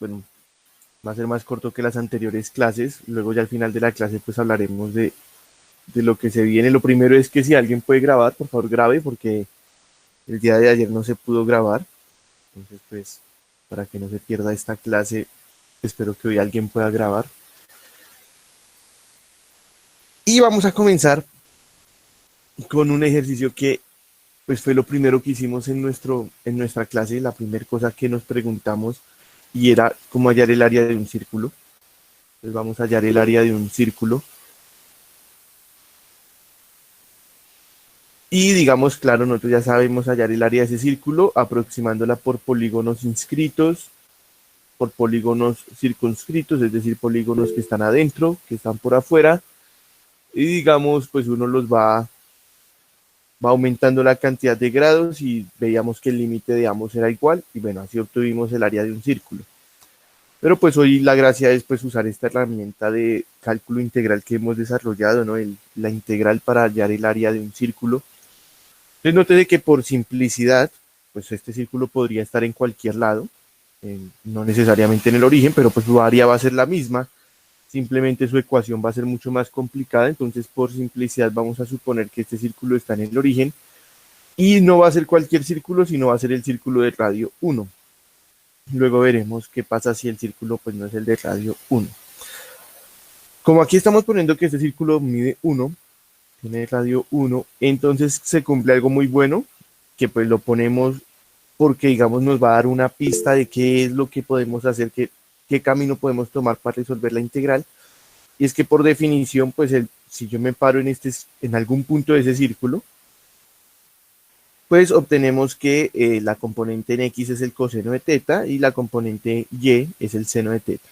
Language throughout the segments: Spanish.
bueno, va a ser más corto que las anteriores clases. Luego ya al final de la clase pues hablaremos de lo que se viene. Lo primero es que si alguien puede grabar, por favor grabe, porque el día de ayer no se pudo grabar. Entonces pues para que no se pierda esta clase, espero que hoy alguien pueda grabar. Y vamos a comenzar con un ejercicio que pues fue lo primero que hicimos en nuestra clase, la primera cosa que nos preguntamos y era cómo hallar el área de un círculo. Entonces vamos a hallar el área de un círculo. Y digamos, claro, nosotros ya sabemos hallar el área de ese círculo aproximándola por polígonos inscritos, por polígonos circunscritos, es decir, polígonos que están adentro, que están por afuera. Y digamos, pues uno va aumentando la cantidad de grados y veíamos que el límite de ambos era igual. Y bueno, así obtuvimos el área de un círculo. Pero pues hoy la gracia es pues usar esta herramienta de cálculo integral que hemos desarrollado, ¿no? La integral para hallar el área de un círculo. Entonces note que por simplicidad, pues este círculo podría estar en cualquier lado, no necesariamente en el origen, pero pues su área va a ser la misma, simplemente su ecuación va a ser mucho más complicada, entonces por simplicidad vamos a suponer que este círculo está en el origen y no va a ser cualquier círculo, sino va a ser el círculo de radio 1. Luego veremos qué pasa si el círculo pues no es el de radio 1. Como aquí estamos poniendo que este círculo mide 1, tiene radio 1, entonces se cumple algo muy bueno, que pues lo ponemos porque digamos nos va a dar una pista de qué es lo que podemos hacer, qué camino podemos tomar para resolver la integral. Y es que por definición, pues si yo me paro en algún punto de ese círculo, pues obtenemos que la componente en x es el coseno de teta y la componente y es el seno de teta.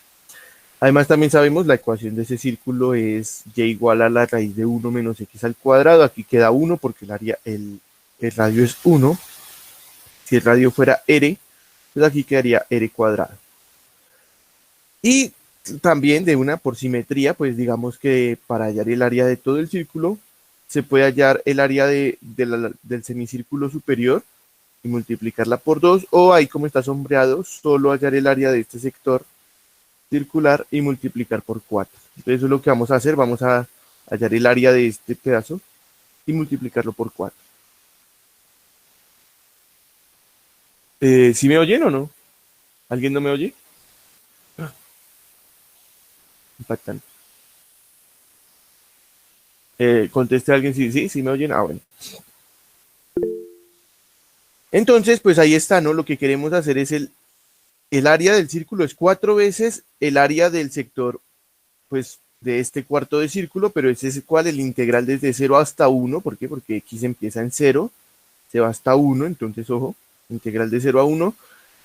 Además también sabemos la ecuación de ese círculo es y igual a la raíz de 1 menos x al cuadrado. Aquí queda 1 porque el radio es 1. Si el radio fuera r, pues aquí quedaría r cuadrado. Y también de una por simetría, pues digamos que para hallar el área de todo el círculo, se puede hallar el área del semicírculo superior y multiplicarla por 2, o ahí como está sombreado, solo hallar el área de este sector circular y multiplicar por 4. Entonces eso es lo que vamos a hacer, vamos a hallar el área de este pedazo y multiplicarlo por 4. ¿Sí me oyen o no? ¿Alguien no me oye? Impactante. Conteste a alguien si sí me oyen. Ah, bueno. Entonces, pues ahí está, ¿no? Lo que queremos hacer es el área del círculo es 4 veces el área del sector, pues, de este cuarto de círculo, pero ese es cuál, el integral desde 0 hasta 1. ¿Por qué? Porque x empieza en 0, se va hasta 1, entonces, ojo, integral de 0 a 1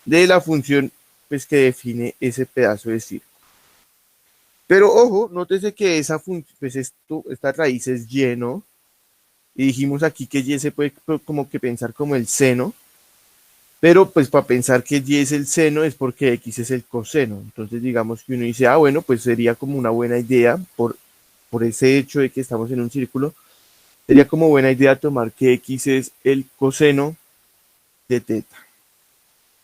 de la función, pues, que define ese pedazo de círculo. Pero, ojo, nótese que esa función, pues, esta raíz es y, ¿no? Y dijimos aquí que y se puede como que pensar como el seno, pero pues para pensar que y es el seno es porque x es el coseno. Entonces digamos que uno dice, ah, bueno, pues sería como una buena idea por ese hecho de que estamos en un círculo, sería como buena idea tomar que x es el coseno de teta.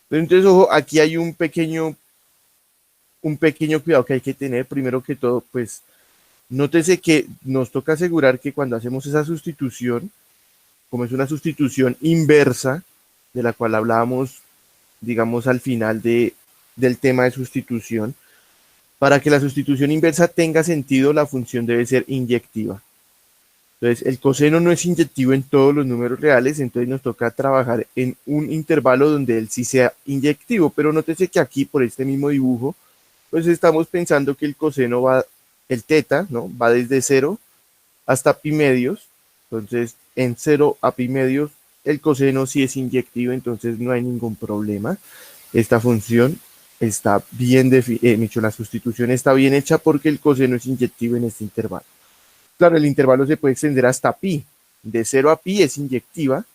Pero entonces, ojo, aquí hay un pequeño cuidado que hay que tener. Primero que todo, pues nótese que nos toca asegurar que cuando hacemos esa sustitución, como es una sustitución inversa, de la cual hablábamos, digamos, al final del tema de sustitución, para que la sustitución inversa tenga sentido, la función debe ser inyectiva. Entonces, el coseno no es inyectivo en todos los números reales, entonces nos toca trabajar en un intervalo donde él sí sea inyectivo, pero nótese que aquí, por este mismo dibujo, pues estamos pensando que el coseno el teta, ¿no? Va desde 0 hasta pi medios, entonces en 0 a pi medios el coseno sí es inyectivo, entonces no hay ningún problema. Esta función está bien definida, la sustitución está bien hecha porque el coseno es inyectivo en este intervalo. Claro, el intervalo se puede extender hasta pi, de 0 a pi es inyectiva,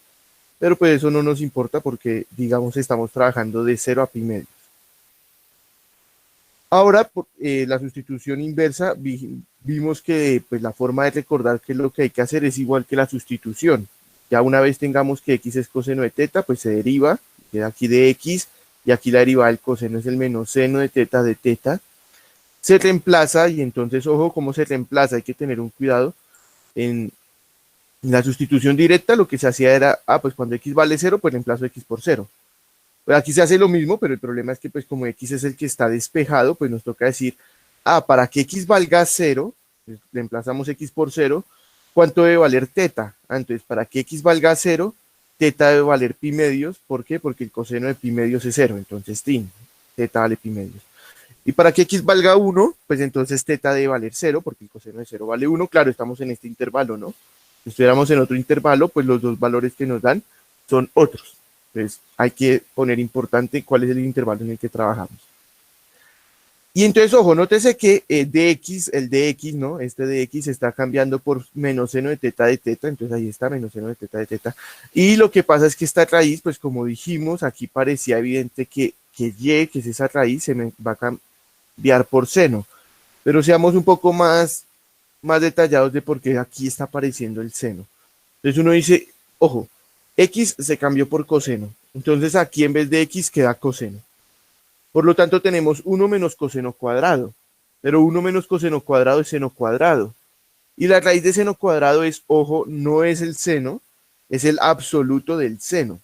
pero pues eso no nos importa porque, digamos, estamos trabajando de 0 a pi medios. Ahora, la sustitución inversa, vimos que pues, la forma de recordar que lo que hay que hacer es igual que la sustitución. Ya una vez tengamos que x es coseno de teta, pues se deriva, queda aquí de x, y aquí la derivada del coseno es el menos seno de teta, se reemplaza, y entonces, ojo, cómo se reemplaza, hay que tener un cuidado. En la sustitución directa lo que se hacía era, pues cuando x vale 0, pues reemplazo x por 0. Pues aquí se hace lo mismo, pero el problema es que pues como x es el que está despejado, pues nos toca decir, para que x valga 0, pues, reemplazamos x por 0, ¿cuánto debe valer teta? Entonces, para que x valga 0, teta debe valer pi medios. ¿Por qué? Porque el coseno de pi medios es 0, entonces teta vale pi medios. Y para que x valga 1, pues entonces teta debe valer 0, porque el coseno de 0 vale 1. Claro, estamos en este intervalo, ¿no? Si estuviéramos en otro intervalo, pues los dos valores que nos dan son otros. Entonces hay que poner importante cuál es el intervalo en el que trabajamos. Y entonces, ojo, nótese que el dx, ¿no? Este dx está cambiando por menos seno de teta, entonces ahí está, menos seno de teta. Y lo que pasa es que esta raíz, pues como dijimos, aquí parecía evidente que y, que es esa raíz, se me va a cambiar por seno. Pero seamos un poco más detallados de por qué aquí está apareciendo el seno. Entonces uno dice, ojo, x se cambió por coseno. Entonces aquí en vez de x queda coseno. Por lo tanto tenemos 1 menos coseno cuadrado. Pero 1 menos coseno cuadrado es seno cuadrado. Y la raíz de seno cuadrado es, ojo, no es el seno, es el absoluto del seno.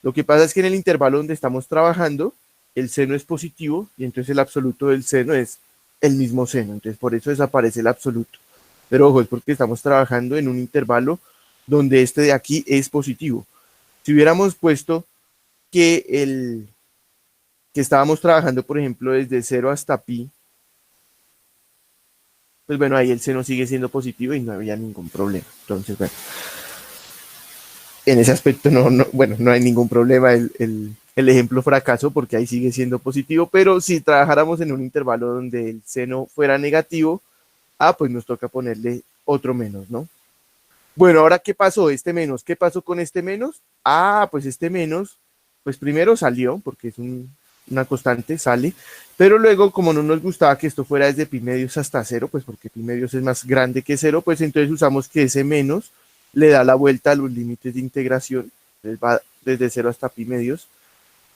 Lo que pasa es que en el intervalo donde estamos trabajando, el seno es positivo y entonces el absoluto del seno es el mismo seno. Entonces por eso desaparece el absoluto. Pero ojo, es porque estamos trabajando en un intervalo donde este de aquí es positivo. Si hubiéramos puesto que estábamos trabajando, por ejemplo, desde 0 hasta pi, pues bueno, ahí el seno sigue siendo positivo y no había ningún problema. Entonces, bueno, en ese aspecto no hay ningún problema. El ejemplo fracasó porque ahí sigue siendo positivo, pero si trabajáramos en un intervalo donde el seno fuera negativo, pues nos toca ponerle otro menos, ¿no? Bueno, ahora, ¿qué pasó? Este menos, ¿qué pasó con este menos? Pues este menos, pues primero salió, porque es una constante, sale, pero luego, como no nos gustaba que esto fuera desde pi medios hasta 0, pues porque pi medios es más grande que 0, pues entonces usamos que ese menos le da la vuelta a los límites de integración, entonces va desde 0 hasta pi medios,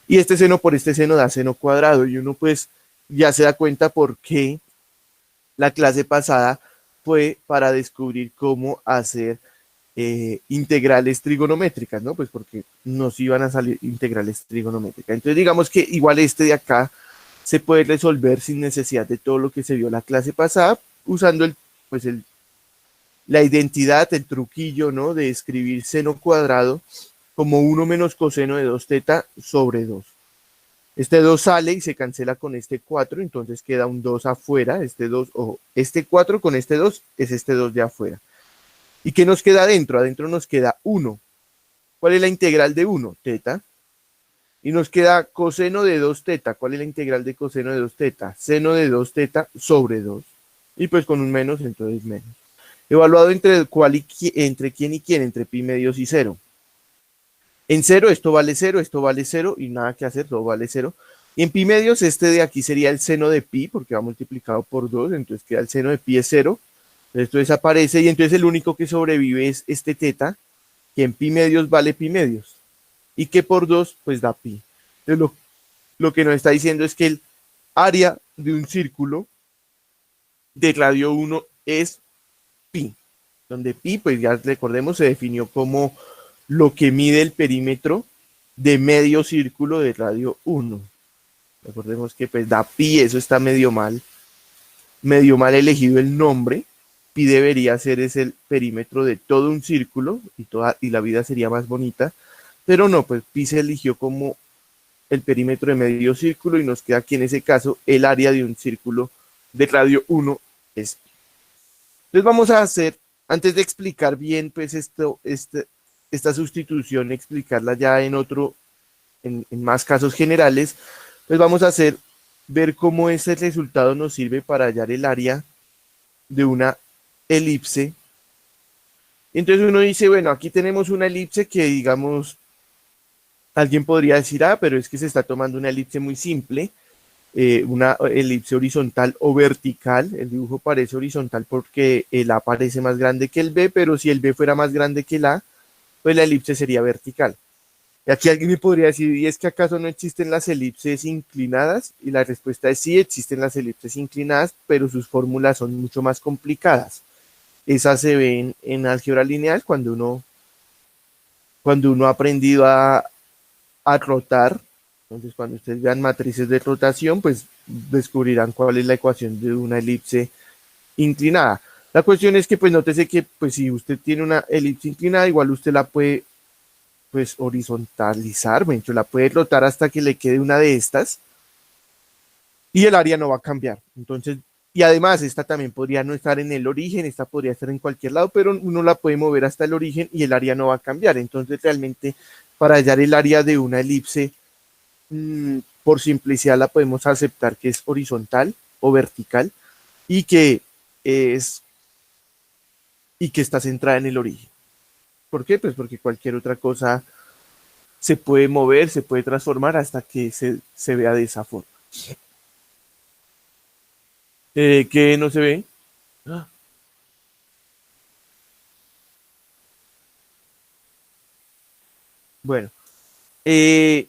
y este seno por este seno da seno cuadrado, y uno pues ya se da cuenta por qué la clase pasada fue para descubrir cómo hacer integrales trigonométricas, ¿no? Pues porque nos iban a salir integrales trigonométricas. Entonces digamos que igual este de acá se puede resolver sin necesidad de todo lo que se vio la clase pasada, usando la identidad, el truquillo, ¿no? De escribir seno cuadrado como 1 menos coseno de 2 teta sobre 2. Este 2 sale y se cancela con este 4, entonces queda un 2 afuera, este 2, ojo, este 4 con este 2 es este 2 de afuera. ¿Y qué nos queda adentro? Adentro nos queda 1. ¿Cuál es la integral de 1? Teta. Y nos queda coseno de 2 teta. ¿Cuál es la integral de coseno de 2 teta? Seno de 2 teta sobre 2. Y pues con un menos, entonces menos. Evaluado entre quién y quién, entre pi medios y 0. En 0 esto vale 0, esto vale 0 y nada que hacer, todo vale 0. Y en pi medios este de aquí sería el seno de pi porque va multiplicado por 2, entonces queda el seno de pi es 0. Esto desaparece y entonces el único que sobrevive es este teta, que en pi medios vale pi medios, y que por 2 pues da pi. Entonces lo que nos está diciendo es que el área de un círculo de radio 1 es pi, donde pi, pues ya recordemos, se definió como lo que mide el perímetro de medio círculo de radio 1. Recordemos que pues da pi, eso está medio mal elegido el nombre. Pi debería ser el perímetro de todo un círculo y la vida sería más bonita, pero no, pues pi se eligió como el perímetro de medio círculo y nos queda aquí en ese caso el área de un círculo de radio 1 es pi. Entonces vamos a hacer, antes de explicar bien pues esta sustitución, explicarla ya en más casos generales, pues vamos a ver cómo ese resultado nos sirve para hallar el área de una elipse. Entonces uno dice, bueno, aquí tenemos una elipse que digamos, alguien podría decir, pero es que se está tomando una elipse muy simple, una elipse horizontal o vertical. El dibujo parece horizontal porque el A parece más grande que el B, pero si el B fuera más grande que el A, pues la elipse sería vertical. Y aquí alguien me podría decir, ¿y es que acaso no existen las elipses inclinadas? Y la respuesta es sí, existen las elipses inclinadas, pero sus fórmulas son mucho más complicadas. Esas se ven en álgebra lineal cuando uno ha aprendido a rotar. Entonces, cuando ustedes vean matrices de rotación, pues descubrirán cuál es la ecuación de una elipse inclinada. La cuestión es que, pues, nótese que, pues, si usted tiene una elipse inclinada, igual usted la puede, pues, horizontalizar, la puede rotar hasta que le quede una de estas y el área no va a cambiar. Entonces, y además, esta también podría no estar en el origen, esta podría estar en cualquier lado, pero uno la puede mover hasta el origen y el área no va a cambiar. Entonces, realmente, para hallar el área de una elipse, por simplicidad la podemos aceptar que es horizontal o vertical y que es y que está centrada en el origen. ¿Por qué? Pues porque cualquier otra cosa se puede mover, se puede transformar hasta que se vea de esa forma. ¿Qué no se ve? Bueno, eh,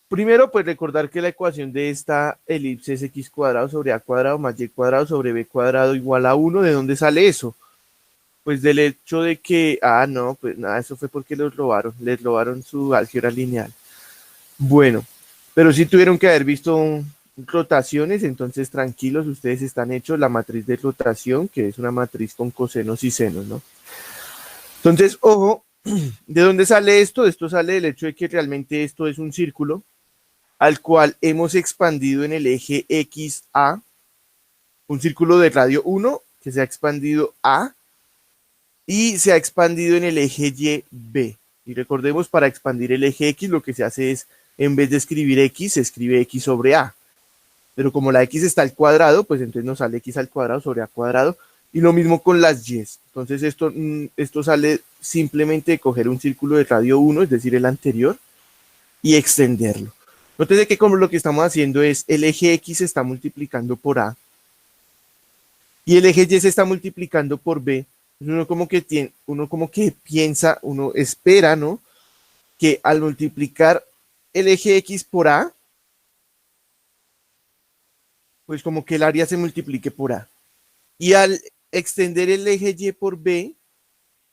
primero, pues recordar que la ecuación de esta elipse es x cuadrado sobre a cuadrado más y cuadrado sobre b cuadrado igual a 1. ¿De dónde sale eso? Pues del hecho de que, no, pues nada, eso fue porque les robaron su álgebra lineal. Bueno, pero sí tuvieron que haber visto rotaciones, entonces tranquilos, ustedes están hechos la matriz de rotación, que es una matriz con cosenos y senos, ¿no? Entonces, ojo, ¿de dónde sale esto? Esto sale del hecho de que realmente esto es un círculo al cual hemos expandido en el eje XA, un círculo de radio 1 que se ha expandido A y se ha expandido en el eje YB. Y recordemos, para expandir el eje X lo que se hace es, en vez de escribir X, se escribe X sobre A. Pero como la X está al cuadrado, pues entonces nos sale X al cuadrado sobre A cuadrado. Y lo mismo con las Y. Entonces esto sale simplemente de coger un círculo de radio 1, es decir, el anterior, y extenderlo. Nótese que como lo que estamos haciendo es el eje X se está multiplicando por A y el eje Y se está multiplicando por B. Uno como que piensa, uno espera, ¿no? Que al multiplicar el eje X por A, pues como que el área se multiplique por A. Y al extender el eje Y por B,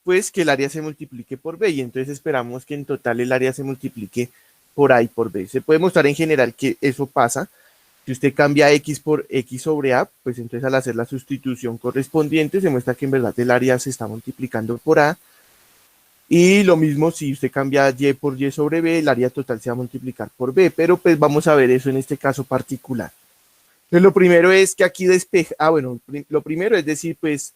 pues que el área se multiplique por B. Y entonces esperamos que en total el área se multiplique por A y por B. Se puede mostrar en general que eso pasa. Si usted cambia X por X sobre A, pues entonces al hacer la sustitución correspondiente se muestra que en verdad el área se está multiplicando por A. Y lo mismo si usted cambia Y por Y sobre B, el área total se va a multiplicar por B. Pero pues vamos a ver eso en este caso particular. Entonces lo primero es que aquí despeja, bueno, lo primero es decir, pues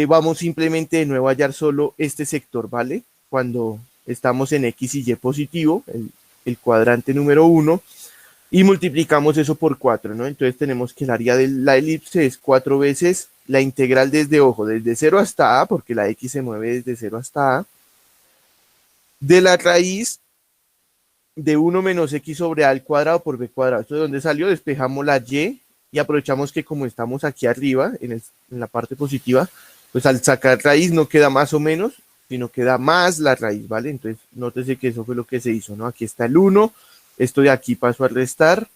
vamos simplemente de nuevo a hallar solo este sector, ¿vale? Cuando estamos en X y Y positivo, el cuadrante número 1, y multiplicamos eso por 4, ¿no? Entonces tenemos que el área de la elipse es 4 veces la integral desde, ojo, desde 0 hasta A, porque la X se mueve desde 0 hasta A, de la raíz de 1 menos X sobre A al cuadrado por B cuadrado. Esto de donde salió, despejamos la Y y aprovechamos que como estamos aquí arriba, en la parte positiva, pues al sacar raíz no queda más o menos, sino queda más la raíz, ¿vale? Entonces, nótese que eso fue lo que se hizo, ¿no? Aquí está el 1, esto de aquí pasó a restar,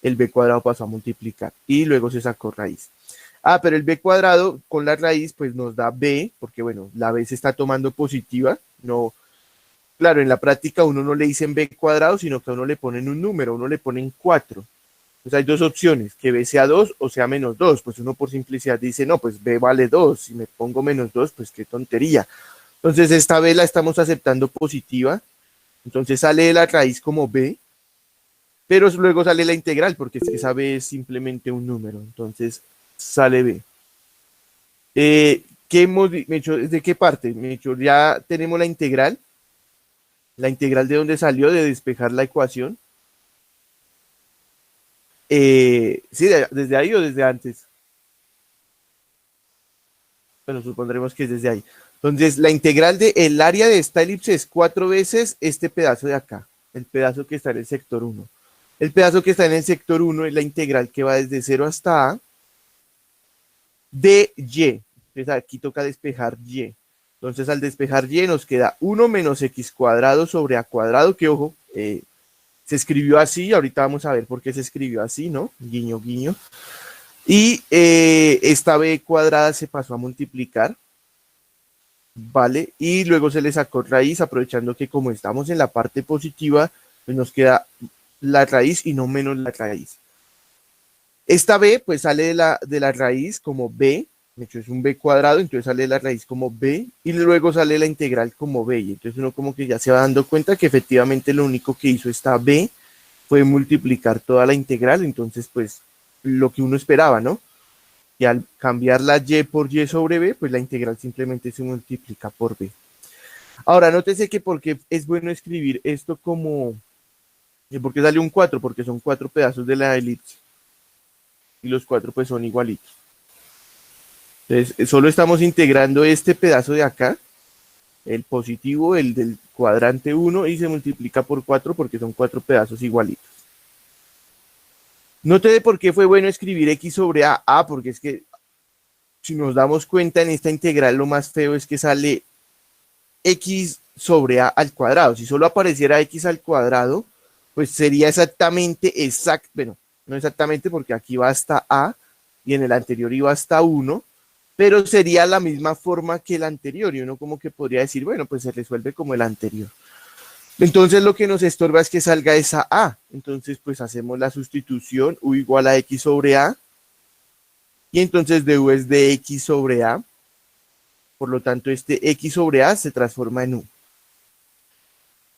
el b cuadrado pasó a multiplicar y luego se sacó raíz. Pero el b cuadrado con la raíz pues nos da b, porque bueno, la b se está tomando positiva, no, claro, en la práctica uno no le dicen b cuadrado, sino que a uno le ponen un número, uno le ponen 4. Entonces hay dos opciones, que b sea 2 o sea menos 2. Pues uno por simplicidad dice, no, pues b vale 2. Si me pongo menos 2, pues qué tontería. Entonces esta b la estamos aceptando positiva. Entonces sale de la raíz como b, pero luego sale la integral, porque es que esa b es simplemente un número. Entonces sale b. ¿Qué hemos hecho? ¿De qué parte? Ya tenemos la integral de dónde salió, de despejar la ecuación. Sí, desde ahí o desde antes. Bueno, supondremos que es desde ahí. Entonces, la integral del área de esta elipse es 4 veces este pedazo de acá, el pedazo que está en el sector 1. El pedazo que está en el sector 1 es la integral que va desde 0 hasta A de Y. Entonces, aquí toca despejar Y. Entonces al despejar y nos queda 1 menos x cuadrado sobre a cuadrado, que ojo, se escribió así, ahorita vamos a ver por qué se escribió así, ¿no? Guiño, guiño. Y esta b cuadrada se pasó a multiplicar, ¿vale? Y luego se le sacó raíz, aprovechando que como estamos en la parte positiva, pues nos queda la raíz y no menos la raíz. Esta b pues sale de la raíz como b, de hecho es un b cuadrado, entonces sale la raíz como b, y luego sale la integral como b, y entonces uno como que ya se va dando cuenta que efectivamente lo único que hizo esta b fue multiplicar toda la integral, entonces pues lo que uno esperaba, ¿no? Y al cambiar la y por y sobre b, pues la integral simplemente se multiplica por b. Ahora, nótese que porque es bueno escribir esto como, ¿por qué sale un 4? Porque son 4 pedazos de la elipse, y los 4 pues son igualitos. Entonces, solo estamos integrando este pedazo de acá, el positivo, el del cuadrante 1, y se multiplica por 4 porque son 4 pedazos igualitos. Note de por qué fue bueno escribir x sobre a. Porque es que si nos damos cuenta en esta integral lo más feo es que sale x sobre a al cuadrado. Si solo apareciera x al cuadrado, pues sería exactamente exacto, bueno, no exactamente porque aquí va hasta a y en el anterior iba hasta 1, pero sería la misma forma que el anterior y uno como que podría decir, bueno, pues se resuelve como el anterior. Entonces lo que nos estorba es que salga esa a. Entonces pues hacemos la sustitución, u igual a x sobre a, y entonces du es de x sobre a. Por lo tanto, este x sobre a se transforma en u.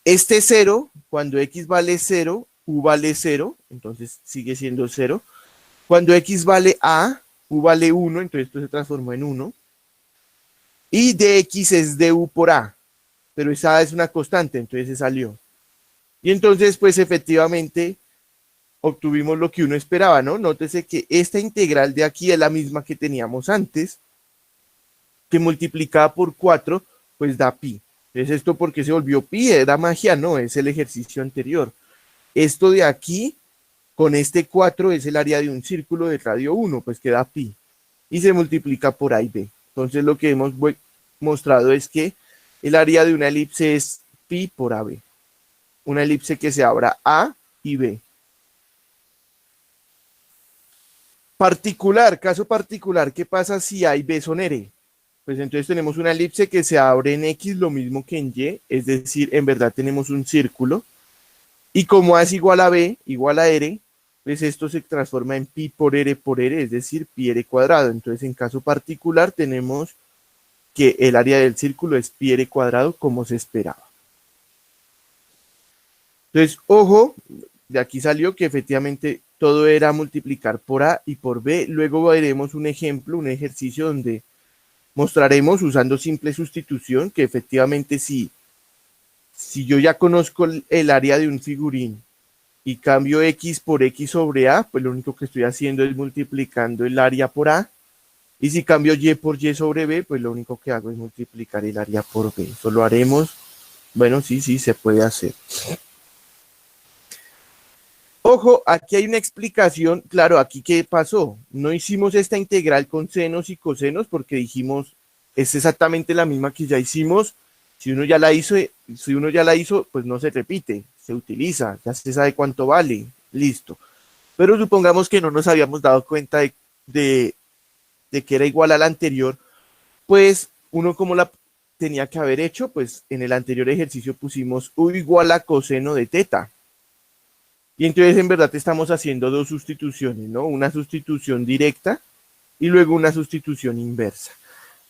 Este 0, cuando x vale 0, u vale 0, entonces sigue siendo 0. Cuando x vale a, u vale 1, entonces esto se transformó en 1. Y dx es du por a, pero esa es una constante, entonces se salió. Y entonces, pues efectivamente, obtuvimos lo que uno esperaba, ¿no? Nótese que esta integral de aquí es la misma que teníamos antes, que multiplicada por 4, pues da pi. Entonces, ¿esto por qué se volvió pi? Era magia, no, es el ejercicio anterior. Esto de aquí, con este 4, es el área de un círculo de radio 1, pues que da pi. Y se multiplica por a y b. Entonces, lo que hemos mostrado es que el área de una elipse es pi por ab. Una elipse que se abra a y b. Particular, caso particular, ¿qué pasa si a y b son r? Pues entonces tenemos una elipse que se abre en x lo mismo que en y, es decir, en verdad tenemos un círculo, y como a es igual a b, igual a r, pues esto se transforma en pi por r, es decir, pi r cuadrado. Entonces en caso particular tenemos que el área del círculo es pi r cuadrado como se esperaba. Entonces, ojo, de aquí salió que efectivamente todo era multiplicar por a y por b. Luego veremos un ejemplo, un ejercicio donde mostraremos usando simple sustitución que efectivamente si yo ya conozco el área de un figurín y cambio x por x sobre a, pues lo único que estoy haciendo es multiplicando el área por a. Y si cambio y por y sobre b, pues lo único que hago es multiplicar el área por b. Eso lo haremos. Bueno, sí, se puede hacer. Ojo, aquí hay una explicación. Claro, aquí qué pasó. No hicimos esta integral con senos y cosenos porque dijimos, es exactamente la misma que ya hicimos. Si uno ya la hizo, pues no se repite, se utiliza, ya se sabe cuánto vale, listo. Pero supongamos que no nos habíamos dado cuenta de que era igual a la anterior, pues uno como la tenía que haber hecho, pues en el anterior ejercicio pusimos u igual a coseno de teta. Y entonces en verdad estamos haciendo dos sustituciones, ¿no? Una sustitución directa y luego una sustitución inversa.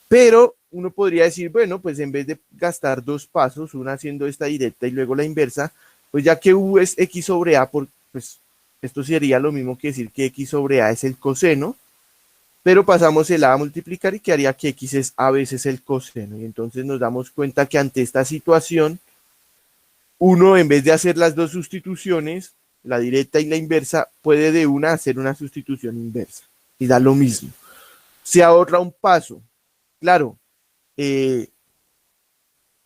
Pero uno podría decir, bueno, pues en vez de gastar dos pasos, una haciendo esta directa y luego la inversa, pues ya que u es x sobre a, pues esto sería lo mismo que decir que x sobre a es el coseno, pero pasamos el a multiplicar y quedaría que x es a veces el coseno. Y entonces nos damos cuenta que ante esta situación, uno en vez de hacer las dos sustituciones, la directa y la inversa, puede de una hacer una sustitución inversa y da lo mismo. Se ahorra un paso. Claro, si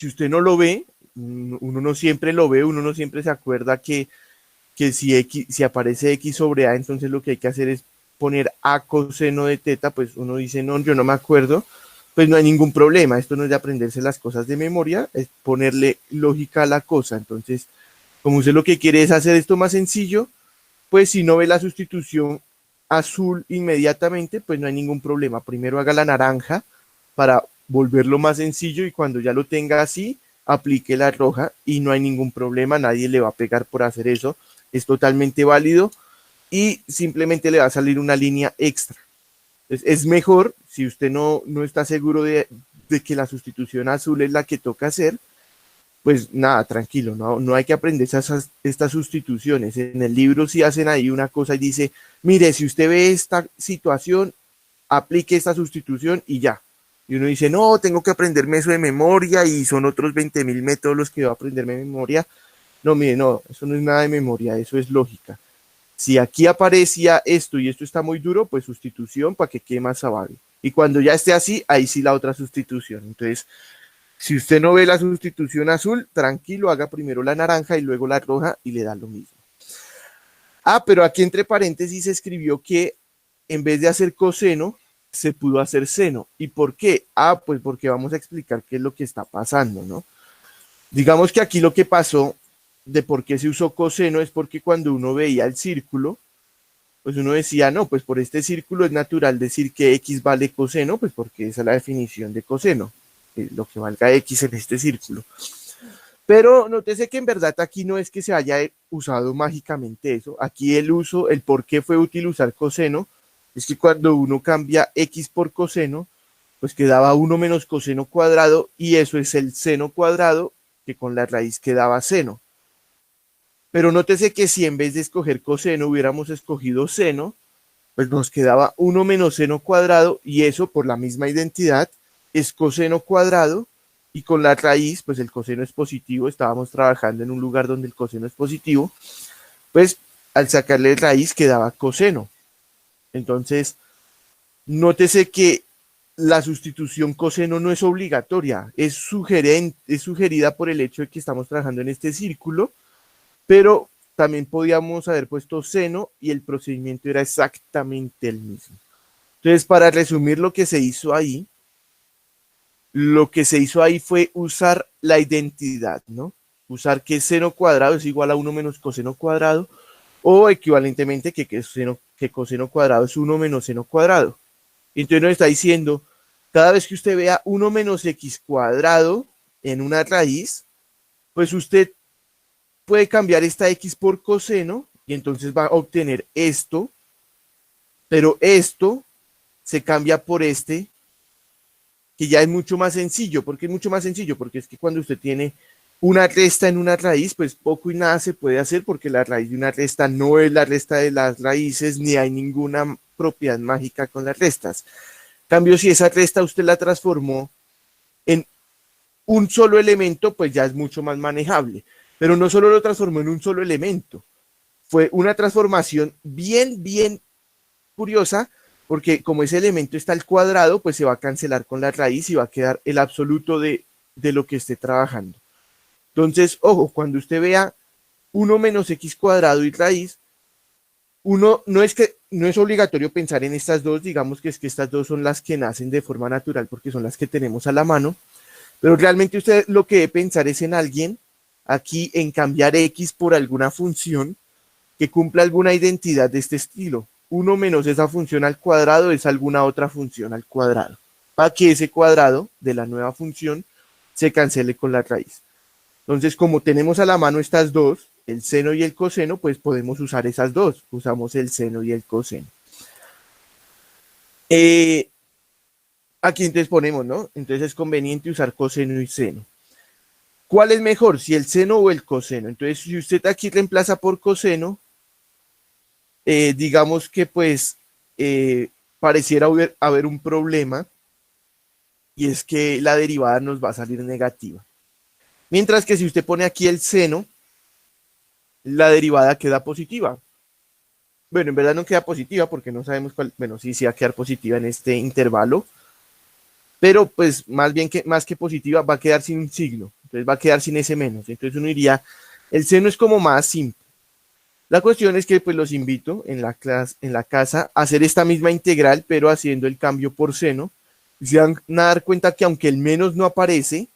usted no lo ve, uno no siempre lo ve, uno no siempre se acuerda que si aparece x sobre a, entonces lo que hay que hacer es poner a coseno de teta, pues uno dice, no, yo no me acuerdo, pues no hay ningún problema. Esto no es de aprenderse las cosas de memoria, es ponerle lógica a la cosa. Entonces, como usted lo que quiere es hacer esto más sencillo, pues si no ve la sustitución azul inmediatamente, pues no hay ningún problema. Primero haga la naranja para volverlo más sencillo y cuando ya lo tenga así, aplique la roja y no hay ningún problema, nadie le va a pegar por hacer eso, es totalmente válido y simplemente le va a salir una línea extra. Entonces, es mejor, si usted no está seguro de que la sustitución azul es la que toca hacer, pues nada, tranquilo, no hay que aprender estas sustituciones. En el libro sí hacen ahí una cosa y dice, mire, si usted ve esta situación, aplique esta sustitución y ya. Y uno dice, no, tengo que aprenderme eso de memoria y son otros 20.000 métodos los que voy a aprenderme de memoria. No, mire, no, eso no es nada de memoria, eso es lógica. Si aquí aparecía esto y esto está muy duro, pues sustitución para que quede más suave. Y cuando ya esté así, ahí sí la otra sustitución. Entonces, si usted no ve la sustitución azul, tranquilo, haga primero la naranja y luego la roja y le da lo mismo. Ah, pero aquí entre paréntesis se escribió que en vez de hacer coseno, se pudo hacer seno. ¿Y por qué? Ah, pues porque vamos a explicar qué es lo que está pasando, ¿no? Digamos que aquí lo que pasó de por qué se usó coseno es porque cuando uno veía el círculo, pues uno decía, no, pues por este círculo es natural decir que x vale coseno, pues porque esa es la definición de coseno, lo que valga x en este círculo. Pero nótese que en verdad aquí no es que se haya usado mágicamente eso. Aquí el por qué fue útil usar coseno, es que cuando uno cambia x por coseno, pues quedaba 1 menos coseno cuadrado y eso es el seno cuadrado que con la raíz quedaba seno. Pero nótese que si en vez de escoger coseno hubiéramos escogido seno, pues nos quedaba 1 menos seno cuadrado y eso por la misma identidad es coseno cuadrado y con la raíz, pues el coseno es positivo, estábamos trabajando en un lugar donde el coseno es positivo, pues al sacarle raíz quedaba coseno. Entonces, nótese que la sustitución coseno no es obligatoria, es sugerida por el hecho de que estamos trabajando en este círculo, pero también podíamos haber puesto seno y el procedimiento era exactamente el mismo. Entonces, para resumir lo que se hizo ahí fue usar la identidad, ¿no? Usar que seno cuadrado es igual a 1 menos coseno cuadrado o equivalentemente que coseno cuadrado es 1 menos seno cuadrado. Entonces nos está diciendo, cada vez que usted vea 1 menos x cuadrado en una raíz, pues usted puede cambiar esta x por coseno y entonces va a obtener esto, pero esto se cambia por este, que ya es mucho más sencillo. ¿Por qué es mucho más sencillo? Porque es que cuando usted tiene una resta en una raíz, pues poco y nada se puede hacer porque la raíz de una resta no es la resta de las raíces, ni hay ninguna propiedad mágica con las restas. En cambio, si esa resta usted la transformó en un solo elemento, pues ya es mucho más manejable. Pero no solo lo transformó en un solo elemento, fue una transformación bien curiosa, porque como ese elemento está al cuadrado, pues se va a cancelar con la raíz y va a quedar el absoluto de lo que esté trabajando. Entonces, ojo, cuando usted vea 1 menos x cuadrado y raíz, uno no es obligatorio pensar en estas dos, digamos que es que estas dos son las que nacen de forma natural porque son las que tenemos a la mano, pero realmente usted lo que debe pensar es en alguien, aquí en cambiar x por alguna función que cumpla alguna identidad de este estilo. 1 menos esa función al cuadrado es alguna otra función al cuadrado, para que ese cuadrado de la nueva función se cancele con la raíz. Entonces, como tenemos a la mano estas dos, el seno y el coseno, pues podemos usar esas dos. Usamos el seno y el coseno. Aquí entonces ponemos, ¿no? Entonces es conveniente usar coseno y seno. ¿Cuál es mejor, si el seno o el coseno? Entonces, si usted aquí reemplaza por coseno, digamos que pues pareciera haber un problema y es que la derivada nos va a salir negativa. Mientras que si usted pone aquí el seno, la derivada queda positiva. Bueno, en verdad no queda positiva porque no sabemos cuál, bueno, sí va a quedar positiva en este intervalo, pero pues más que positiva va a quedar sin un signo, entonces va a quedar sin ese menos. Entonces uno diría, el seno es como más simple. La cuestión es que pues los invito en la casa a hacer esta misma integral, pero haciendo el cambio por seno se van a dar cuenta que aunque el menos no aparece,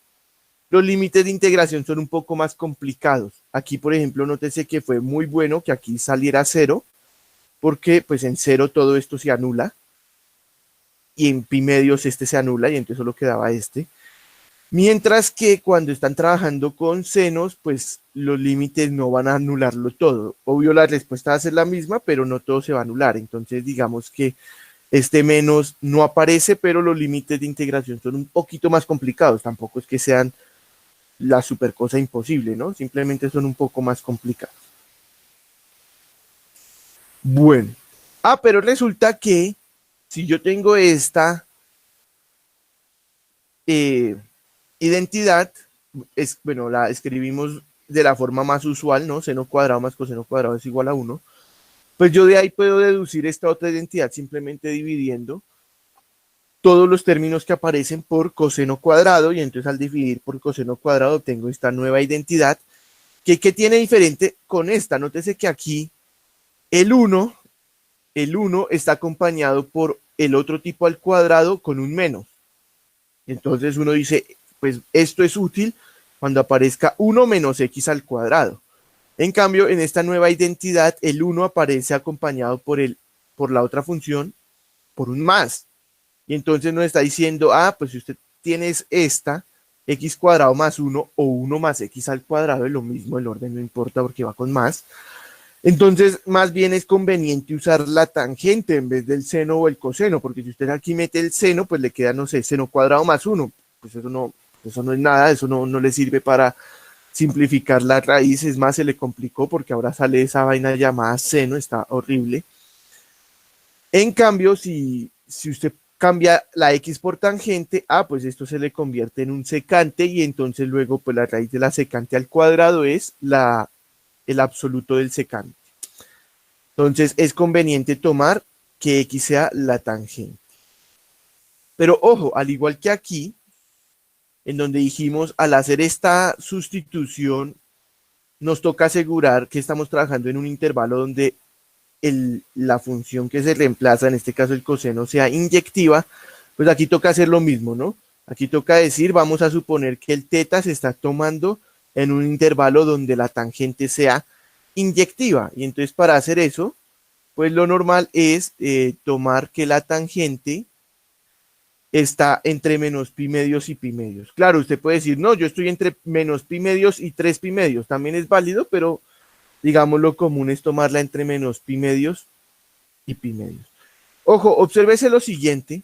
los límites de integración son un poco más complicados. Aquí, por ejemplo, nótese que fue muy bueno que aquí saliera cero, porque pues en cero todo esto se anula, y en pi medios este se anula, y entonces solo quedaba este. Mientras que cuando están trabajando con senos, pues los límites no van a anularlo todo. Obvio, la respuesta va a ser la misma, pero no todo se va a anular. Entonces, digamos que este menos no aparece, pero los límites de integración son un poquito más complicados. Tampoco es que sean la super cosa imposible, ¿no? Simplemente son un poco más complicados. Bueno. Pero resulta que si yo tengo esta eh, identidad, bueno, la escribimos de la forma más usual, ¿no? Seno cuadrado más coseno cuadrado es igual a 1. Pues yo de ahí puedo deducir esta otra identidad simplemente dividiendo todos los términos que aparecen por coseno cuadrado, y entonces al dividir por coseno cuadrado tengo esta nueva identidad que tiene diferente con esta. Nótese que aquí el 1 está acompañado por el otro tipo al cuadrado con un menos. Entonces uno dice, pues esto es útil cuando aparezca 1 menos x al cuadrado. En cambio, en esta nueva identidad, el 1 aparece acompañado por la otra función, por un más. Y entonces nos está diciendo, pues si usted tiene esta, x cuadrado más 1 o 1 más x al cuadrado, es lo mismo, el orden no importa porque va con más. Entonces, más bien es conveniente usar la tangente en vez del seno o el coseno, porque si usted aquí mete el seno, pues le queda, no sé, seno cuadrado más 1. Pues eso no es nada, eso no le sirve para simplificar la raíz. Es más, se le complicó porque ahora sale esa vaina llamada seno, está horrible. En cambio, si usted cambia la x por tangente, pues esto se le convierte en un secante, y entonces luego pues la raíz de la secante al cuadrado es el absoluto del secante. Entonces es conveniente tomar que x sea la tangente. Pero ojo, al igual que aquí, en donde dijimos al hacer esta sustitución, nos toca asegurar que estamos trabajando en un intervalo donde la función que se reemplaza, en este caso el coseno, sea inyectiva. Pues aquí toca hacer lo mismo, ¿no? Aquí toca decir, vamos a suponer que el teta se está tomando en un intervalo donde la tangente sea inyectiva. Y entonces para hacer eso, pues lo normal es tomar que la tangente está entre menos pi medios y pi medios. Claro, usted puede decir, no, yo estoy entre menos pi medios y 3 pi medios. También es válido, pero digamos lo común es tomarla entre menos pi medios y pi medios. Ojo, obsérvese lo siguiente.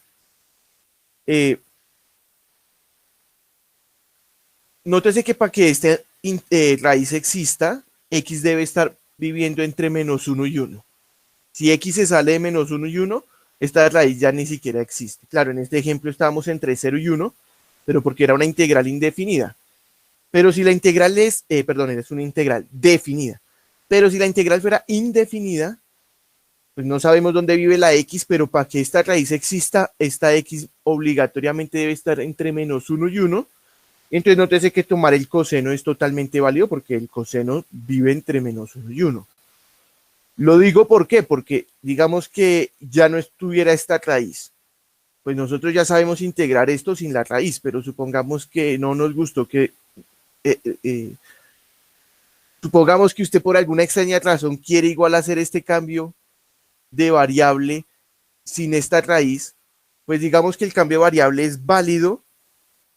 Nótese que para que esta raíz exista, x debe estar viviendo entre menos 1 y 1. Si x se sale de menos 1 y 1, esta raíz ya ni siquiera existe. Claro, en este ejemplo estábamos entre 0 y 1, pero porque era una integral indefinida. Pero si la integral es una integral definida. Pero si la integral fuera indefinida, pues no sabemos dónde vive la x, pero para que esta raíz exista, esta x obligatoriamente debe estar entre menos 1 y 1. Entonces nótese que tomar el coseno es totalmente válido porque el coseno vive entre menos 1 y 1. Lo digo ¿por qué? Porque digamos que ya no estuviera esta raíz. Pues nosotros ya sabemos integrar esto sin la raíz, pero supongamos que no nos gustó que... supongamos que usted por alguna extraña razón quiere igual hacer este cambio de variable sin esta raíz. Pues digamos que el cambio de variable es válido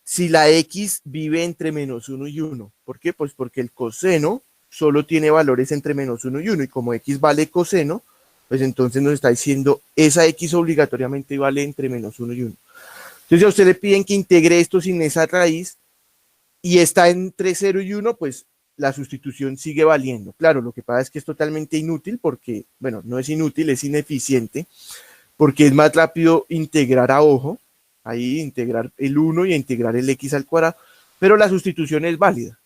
si la x vive entre menos 1 y 1. ¿Por qué? Pues porque el coseno solo tiene valores entre menos 1 y 1, y como x vale coseno, pues entonces nos está diciendo esa x obligatoriamente vale entre menos 1 y 1. Entonces a usted le piden que integre esto sin esa raíz y está entre 0 y 1, pues la sustitución sigue valiendo. Claro, lo que pasa es que es totalmente inútil porque, bueno, no es inútil, es ineficiente, porque es más rápido integrar a ojo, ahí integrar el 1 y integrar el x al cuadrado, pero la sustitución es válida.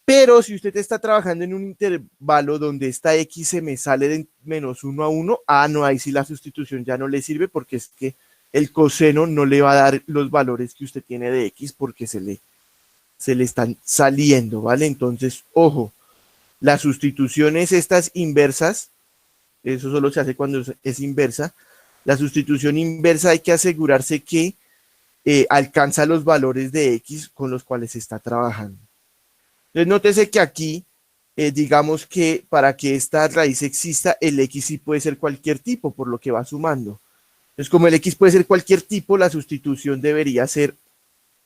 Pero si usted está trabajando en un intervalo donde esta x se me sale de menos 1 a 1, no, ahí sí la sustitución ya no le sirve, porque es que el coseno no le va a dar los valores que usted tiene de x porque se le están saliendo, ¿vale? Entonces, ojo, las sustituciones estas inversas, eso solo se hace cuando es inversa. La sustitución inversa hay que asegurarse que alcanza los valores de X con los cuales se está trabajando. Entonces, nótese que aquí, digamos que para que esta raíz exista, el X sí puede ser cualquier tipo, por lo que va sumando. Entonces, como el X puede ser cualquier tipo, la sustitución debería ser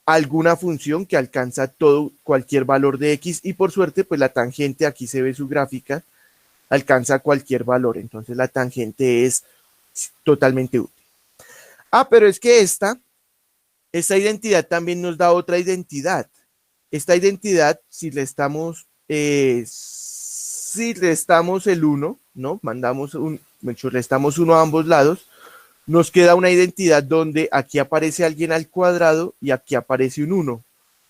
alguna función que alcanza todo, cualquier valor de X, y por suerte, pues la tangente, aquí se ve su gráfica, alcanza cualquier valor. Entonces, la tangente es totalmente útil. Pero es que esta identidad también nos da otra identidad. Esta identidad, si restamos el 1, ¿no? Restamos 1 a ambos lados, nos queda una identidad donde aquí aparece alguien al cuadrado y aquí aparece un 1.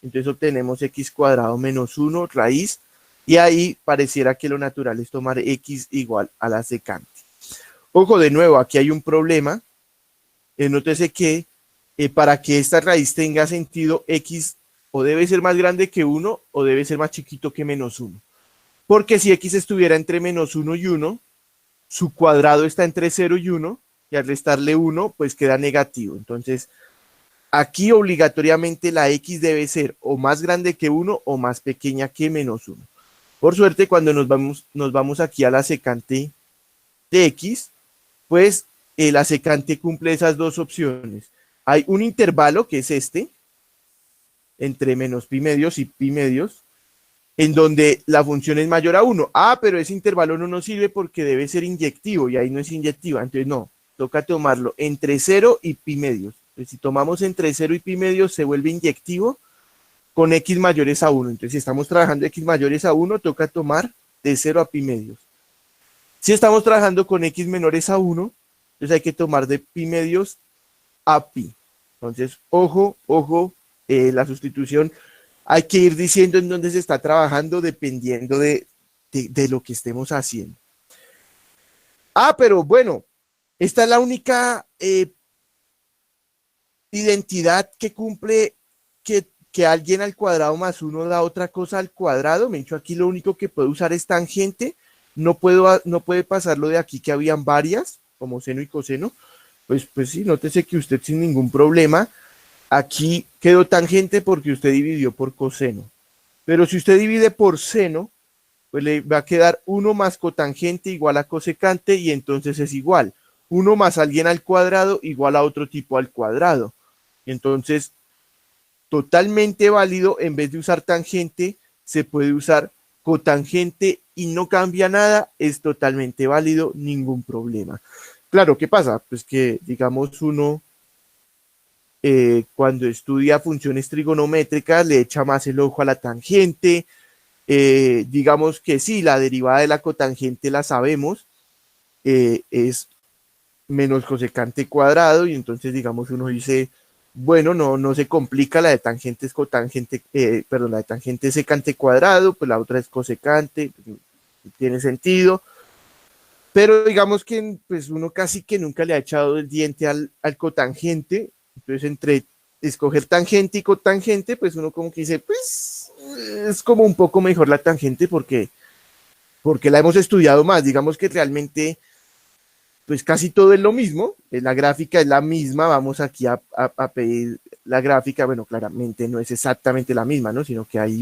Entonces obtenemos x cuadrado menos 1 raíz, y ahí pareciera que lo natural es tomar x igual a la secante. Ojo, de nuevo, aquí hay un problema. Nótese que para que esta raíz tenga sentido, x o debe ser más grande que 1 o debe ser más chiquito que menos 1. Porque si x estuviera entre menos 1 y 1, su cuadrado está entre 0 y 1, y al restarle 1, pues queda negativo. Entonces, aquí obligatoriamente la x debe ser o más grande que 1 o más pequeña que menos 1. Por suerte, cuando nos vamos aquí a la secante de x, pues la secante cumple esas dos opciones. Hay un intervalo, que es este, entre menos pi medios y pi medios, en donde la función es mayor a 1. Pero ese intervalo no nos sirve porque debe ser inyectivo, y ahí no es inyectiva. Entonces, no, toca tomarlo entre 0 y pi medios. Entonces, si tomamos entre 0 y pi medios, se vuelve inyectivo con x mayores a 1. Entonces, si estamos trabajando x mayores a 1, toca tomar de 0 a pi medios. Si estamos trabajando con x menores a 1, entonces hay que tomar de pi medios a pi. Entonces, ojo, la sustitución hay que ir diciendo en dónde se está trabajando dependiendo de lo que estemos haciendo. Pero bueno, esta es la única identidad que cumple que alguien al cuadrado más 1 da otra cosa al cuadrado. Me he dicho, aquí lo único que puedo usar es tangente. No puede pasarlo de aquí, que habían varias, como seno y coseno. Pues sí, nótese que usted sin ningún problema, aquí quedó tangente porque usted dividió por coseno. Pero si usted divide por seno, pues le va a quedar 1 más cotangente igual a cosecante, y entonces es igual. 1 más alguien al cuadrado igual a otro tipo al cuadrado. Y entonces, totalmente válido, en vez de usar tangente, se puede usar cotangente y no cambia nada, es totalmente válido, ningún problema. Claro, ¿qué pasa? Pues que, digamos, uno cuando estudia funciones trigonométricas le echa más el ojo a la tangente. Digamos que sí, la derivada de la cotangente la sabemos, es menos cosecante cuadrado, y entonces, digamos, uno dice, bueno, no se complica, la de tangente es cotangente, la de tangente es secante cuadrado, pues la otra es cosecante, pues, tiene sentido. Pero digamos que pues uno casi que nunca le ha echado el diente al cotangente. Entonces, entre escoger tangente y cotangente, pues uno como que dice, pues es como un poco mejor la tangente porque la hemos estudiado más. Digamos que realmente pues casi todo es lo mismo, la gráfica es la misma. Vamos aquí a pedir la gráfica. Bueno, claramente no es exactamente la misma, ¿no? Sino que hay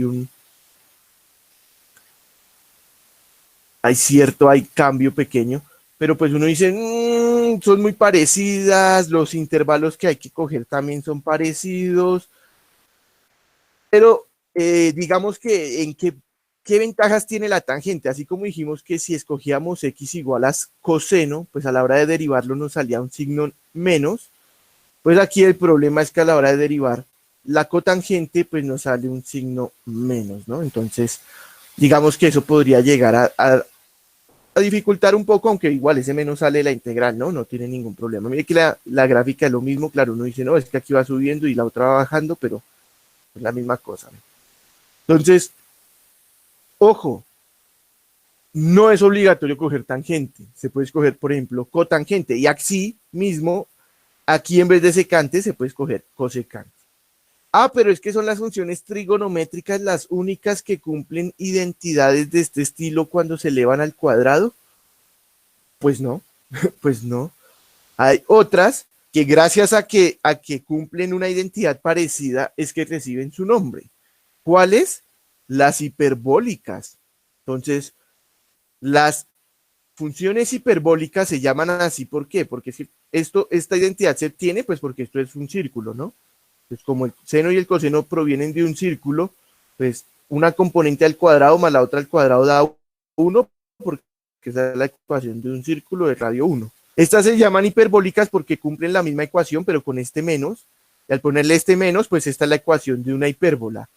cambio pequeño, pero pues uno dice, son muy parecidas, los intervalos que hay que coger también son parecidos, pero digamos que ¿qué ventajas tiene la tangente? Así como dijimos que si escogíamos x igual a coseno, pues a la hora de derivarlo nos salía un signo menos. Pues aquí el problema es que a la hora de derivar la cotangente, pues nos sale un signo menos, ¿no? Entonces, digamos que eso podría llegar a dificultar un poco, aunque igual ese menos sale la integral, ¿no? No tiene ningún problema. Mire que la gráfica es lo mismo, claro, uno dice, no, es que aquí va subiendo y la otra va bajando, pero es la misma cosa, ¿no? Entonces, ojo, no es obligatorio coger tangente. Se puede escoger, por ejemplo, cotangente, y así mismo, aquí en vez de secante, se puede escoger cosecante. Pero es que son las funciones trigonométricas las únicas que cumplen identidades de este estilo cuando se elevan al cuadrado. Pues no, pues no. Hay otras que gracias a que cumplen una identidad parecida es que reciben su nombre. ¿Cuáles? Las hiperbólicas. Entonces, las funciones hiperbólicas se llaman así, ¿por qué? Porque si esta identidad se obtiene, pues porque esto es un círculo, ¿no? Pues como el seno y el coseno provienen de un círculo, pues una componente al cuadrado más la otra al cuadrado da 1, porque esa es la ecuación de un círculo de radio 1. Estas se llaman hiperbólicas porque cumplen la misma ecuación, pero con este menos. Y al ponerle este menos, pues esta es la ecuación de una hipérbola.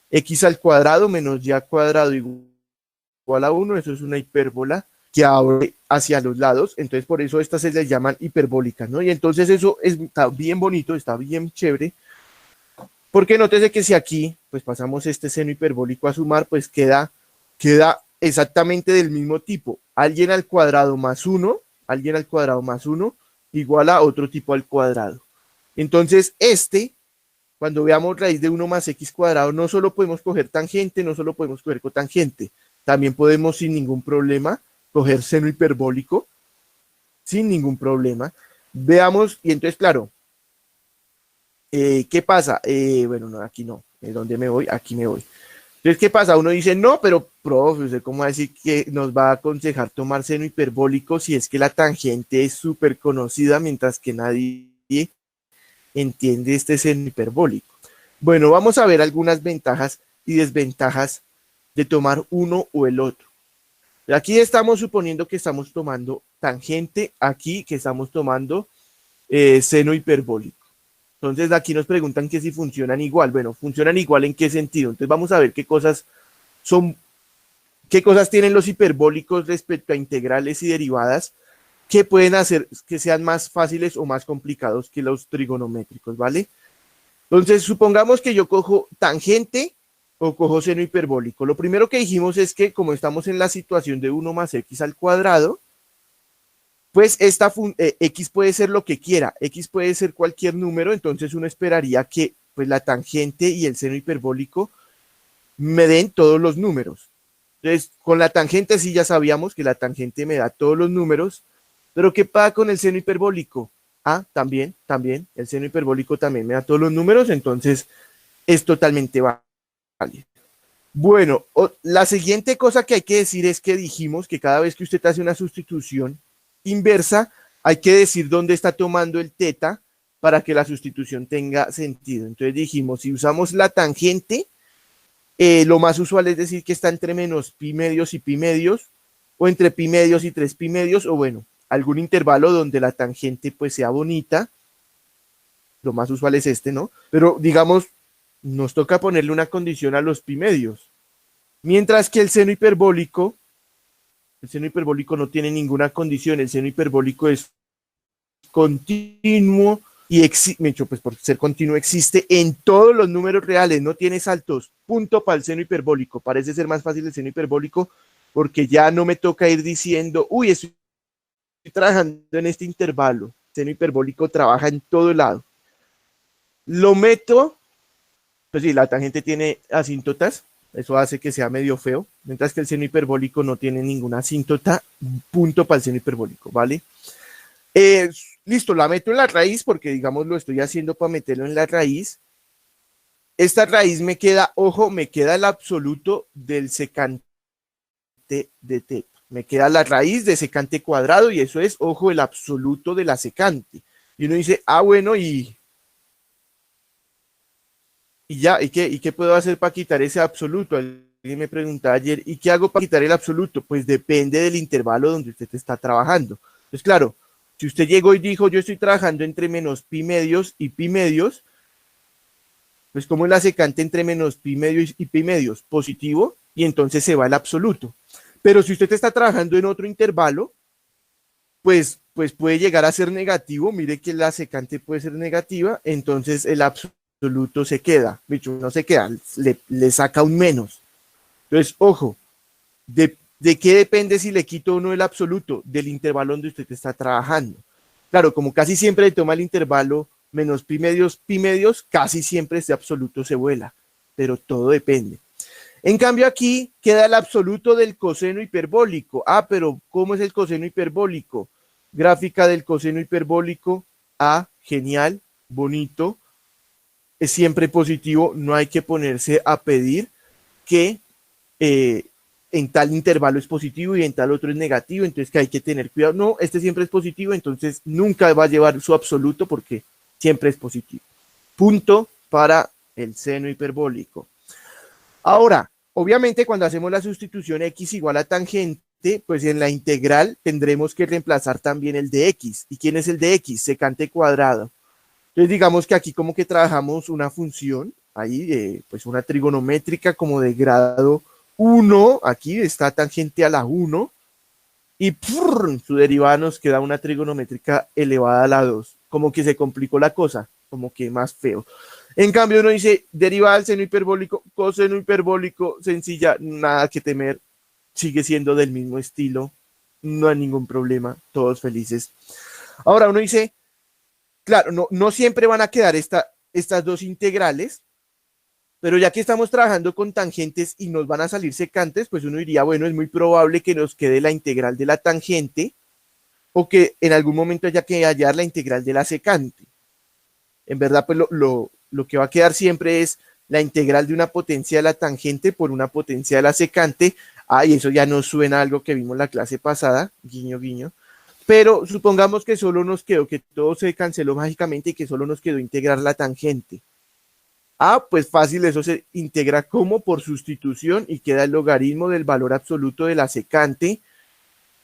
X al cuadrado menos y al cuadrado igual a 1, eso es una hipérbola que abre hacia los lados, entonces por eso estas se les llaman hiperbólicas, ¿no? Y entonces eso está bien bonito, está bien chévere, porque nótese que si aquí pues pasamos este seno hiperbólico a sumar, pues queda exactamente del mismo tipo, alguien al cuadrado más 1, igual a otro tipo al cuadrado. Entonces cuando veamos raíz de 1 más x cuadrado, no solo podemos coger tangente, no solo podemos coger cotangente, también podemos sin ningún problema coger seno hiperbólico, sin ningún problema. Veamos, y entonces, claro, ¿qué pasa? Bueno, no, aquí no. ¿Dónde me voy? Aquí me voy. Entonces, ¿qué pasa? Uno dice, no, pero, profe, ¿usted cómo va a decir que nos va a aconsejar tomar seno hiperbólico si es que la tangente es súper conocida, mientras que nadie entiende este seno hiperbólico? Bueno, vamos a ver algunas ventajas y desventajas de tomar uno o el otro. Aquí estamos suponiendo que estamos tomando tangente, aquí que estamos tomando seno hiperbólico. Entonces aquí nos preguntan que si funcionan igual. Bueno, ¿funcionan igual en qué sentido? Entonces vamos a ver qué cosas tienen los hiperbólicos respecto a integrales y derivadas que pueden hacer que sean más fáciles o más complicados que los trigonométricos, ¿vale? Entonces supongamos que yo cojo tangente o cojo seno hiperbólico. Lo primero que dijimos es que como estamos en la situación de 1 más x al cuadrado, pues x puede ser lo que quiera, x puede ser cualquier número, entonces uno esperaría que pues la tangente y el seno hiperbólico me den todos los números. Entonces, con la tangente sí ya sabíamos que la tangente me da todos los números, pero ¿qué pasa con el seno hiperbólico? Ah, también, el seno hiperbólico también me da todos los números, entonces es totalmente válido. Bueno, la siguiente cosa que hay que decir es que dijimos que cada vez que usted hace una sustitución inversa, hay que decir dónde está tomando el teta para que la sustitución tenga sentido. Entonces dijimos, si usamos la tangente, lo más usual es decir que está entre menos pi medios y pi medios, o entre pi medios y 3 pi medios, o bueno, algún intervalo donde la tangente pues sea bonita. Lo más usual es este, ¿no? Pero digamos, nos toca ponerle una condición a los pi medios. Mientras que el seno hiperbólico no tiene ninguna condición, el seno hiperbólico es continuo y pues por ser continuo existe en todos los números reales, no tiene saltos. Punto para el seno hiperbólico. Parece ser más fácil el seno hiperbólico porque ya no me toca ir diciendo, uy, estoy trabajando en este intervalo. El seno hiperbólico trabaja en todo lado. Lo meto, pues sí, la tangente tiene asíntotas, eso hace que sea medio feo, mientras que el seno hiperbólico no tiene ninguna asíntota, punto para el seno hiperbólico, ¿vale? Listo, la meto en la raíz porque, digamos, lo estoy haciendo para meterlo en la raíz. Esta raíz me queda, ojo, me queda el absoluto del secante de teta. Me queda la raíz de secante cuadrado y eso es, ojo, el absoluto de la secante. Y uno dice, ah, bueno, y ya, ¿y qué puedo hacer para quitar ese absoluto? Alguien me preguntaba ayer, ¿y qué hago para quitar el absoluto? Pues depende del intervalo donde usted está trabajando. Entonces, claro, si usted llegó y dijo, yo estoy trabajando entre menos pi medios y pi medios, pues como es la secante entre menos pi medios y pi medios, positivo, y entonces se va el absoluto. Pero si usted está trabajando en otro intervalo, pues puede llegar a ser negativo, mire que la secante puede ser negativa, entonces el absoluto se queda, no se queda, le saca un menos. Entonces, ojo, ¿de qué depende si le quito o no el absoluto? Del intervalo donde usted está trabajando. Claro, como casi siempre le toma el intervalo menos pi medios, casi siempre este absoluto se vuela, pero todo depende. En cambio aquí queda el absoluto del coseno hiperbólico. Ah, pero ¿cómo es el coseno hiperbólico? Gráfica del coseno hiperbólico, genial, bonito, es siempre positivo, no hay que ponerse a pedir que en tal intervalo es positivo y en tal otro es negativo, entonces que hay que tener cuidado. No, este siempre es positivo, entonces nunca va a llevar su absoluto porque siempre es positivo. Punto para el seno hiperbólico. Ahora, obviamente cuando hacemos la sustitución x igual a tangente, pues en la integral tendremos que reemplazar también el de x. ¿Y quién es el de x? Secante cuadrado. Entonces digamos que aquí como que trabajamos una función, ahí pues una trigonométrica como de grado 1, aquí está tangente a la 1, y su derivada nos queda una trigonométrica elevada a la 2. Como que se complicó la cosa, como que más feo. En cambio uno dice derivada del seno hiperbólico, coseno hiperbólico, sencilla, nada que temer, sigue siendo del mismo estilo, no hay ningún problema, todos felices. Ahora uno dice, claro, no siempre van a quedar estas dos integrales, pero ya que estamos trabajando con tangentes y nos van a salir secantes, pues uno diría, bueno, es muy probable que nos quede la integral de la tangente o que en algún momento haya que hallar la integral de la secante. En verdad, pues lo que va a quedar siempre es la integral de una potencia de la tangente por una potencia de la secante. Y eso ya nos suena a algo que vimos la clase pasada, guiño, guiño. Pero supongamos que solo nos quedó, que todo se canceló mágicamente y que solo nos quedó integrar la tangente. Pues fácil, eso se integra como por sustitución y queda el logaritmo del valor absoluto de la secante,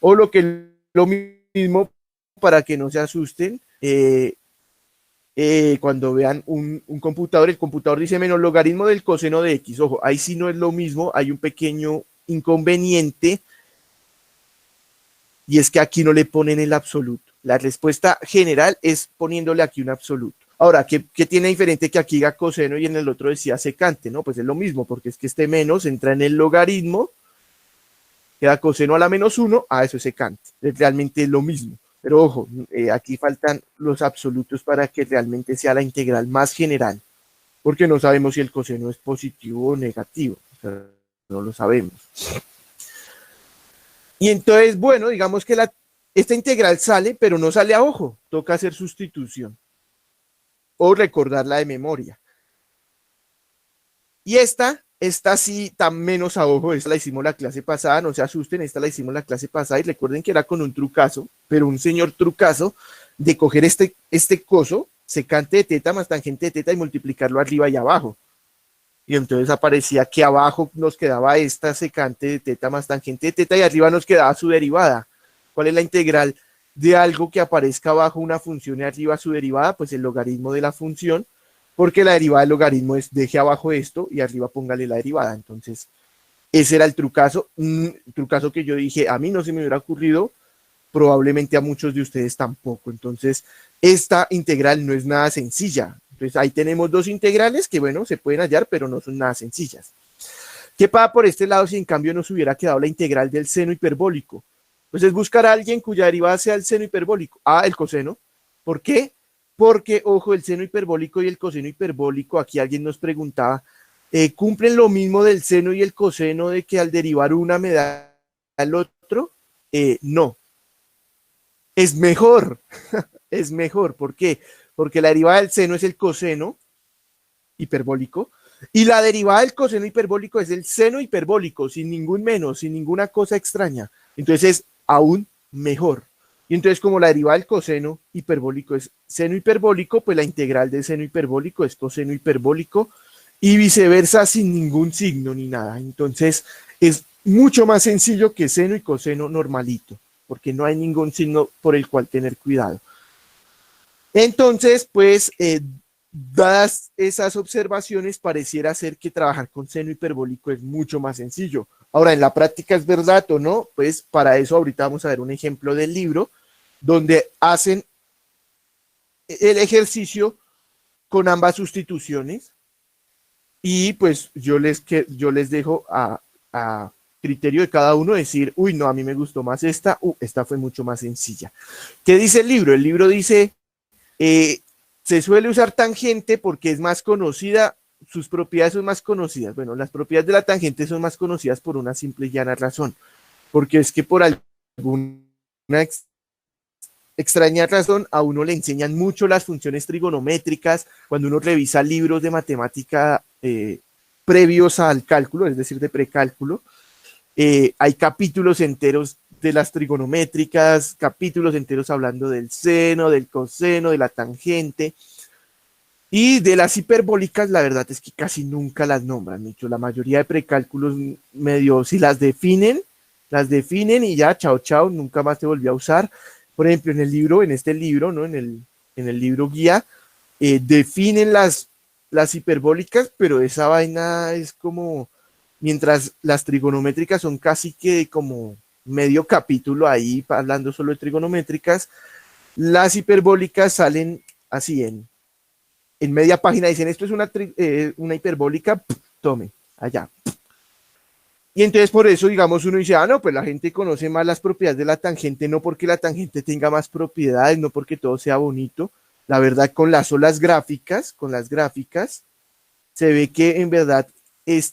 o lo que es lo mismo, para que no se asusten, cuando vean un computador, el computador dice menos logaritmo del coseno de x. Ojo, ahí sí no es lo mismo, hay un pequeño inconveniente, y es que aquí no le ponen el absoluto. La respuesta general es poniéndole aquí un absoluto. Ahora, ¿qué tiene diferente que aquí diga coseno y en el otro decía secante? No, pues es lo mismo, porque es que este menos entra en el logaritmo, queda coseno a la menos 1, eso es secante. Realmente es lo mismo. Pero ojo, aquí faltan los absolutos para que realmente sea la integral más general, porque no sabemos si el coseno es positivo o negativo. O sea, no lo sabemos. Y entonces, bueno, digamos que esta integral sale, pero no sale a ojo. Toca hacer sustitución o recordarla de memoria. Y esta sí está menos a ojo. Esta la hicimos la clase pasada, no se asusten, esta la hicimos la clase pasada y recuerden que era con un trucazo, pero un señor trucazo de coger este coso, secante de teta más tangente de teta y multiplicarlo arriba y abajo. Y entonces aparecía que abajo nos quedaba esta secante de teta más tangente de teta y arriba nos quedaba su derivada. ¿Cuál es la integral de algo que aparezca abajo una función y arriba su derivada? Pues el logaritmo de la función, porque la derivada del logaritmo es deje abajo esto y arriba póngale la derivada. Entonces, ese era el trucazo, trucazo que yo dije, a mí no se me hubiera ocurrido, probablemente a muchos de ustedes tampoco. Entonces, esta integral no es nada sencilla. Entonces, ahí tenemos dos integrales que, bueno, se pueden hallar, pero no son nada sencillas. ¿Qué pasa por este lado si en cambio nos hubiera quedado la integral del seno hiperbólico? Pues es buscar a alguien cuya derivada sea el seno hiperbólico. El coseno. ¿Por qué? Porque, ojo, el seno hiperbólico y el coseno hiperbólico, aquí alguien nos preguntaba, ¿cumplen lo mismo del seno y el coseno de que al derivar una me da el otro? No. Es mejor. Es mejor. ¿Por qué? Porque la derivada del seno es el coseno hiperbólico y la derivada del coseno hiperbólico es el seno hiperbólico, sin ningún menos, sin ninguna cosa extraña. Entonces es aún mejor. Y entonces como la derivada del coseno hiperbólico es seno hiperbólico, pues la integral del seno hiperbólico es coseno hiperbólico y viceversa sin ningún signo ni nada. Entonces es mucho más sencillo que seno y coseno normalito, porque no hay ningún signo por el cual tener cuidado. Entonces, pues, dadas esas observaciones, pareciera ser que trabajar con seno hiperbólico es mucho más sencillo. Ahora, ¿en la práctica es verdad o no? Pues para eso ahorita vamos a ver un ejemplo del libro donde hacen el ejercicio con ambas sustituciones y pues yo les dejo a criterio de cada uno decir, uy, no, a mí me gustó más esta fue mucho más sencilla. ¿Qué dice el libro? El libro dice, se suele usar tangente porque es más conocida, sus propiedades son más conocidas. Bueno, las propiedades de la tangente son más conocidas por una simple y llana razón, porque es que por alguna extraña razón, a uno le enseñan mucho las funciones trigonométricas cuando uno revisa libros de matemática previos al cálculo, es decir, de precálculo. Hay capítulos enteros de las trigonométricas, capítulos enteros hablando del seno, del coseno, de la tangente. Y de las hiperbólicas, la verdad es que casi nunca las nombran mucho. La mayoría de precálculos medio, si las definen y ya, chao, chao, nunca más se volvió a usar. Por ejemplo, en este libro, ¿no? En el libro guía, definen las hiperbólicas, pero esa vaina es como, mientras las trigonométricas son casi que como medio capítulo ahí hablando solo de trigonométricas, las hiperbólicas salen así en media página, dicen esto es una hiperbólica, tome, allá. Y entonces por eso, digamos, uno dice, no, pues la gente conoce más las propiedades de la tangente, no porque la tangente tenga más propiedades, no porque todo sea bonito. La verdad, con las gráficas, se ve que en verdad el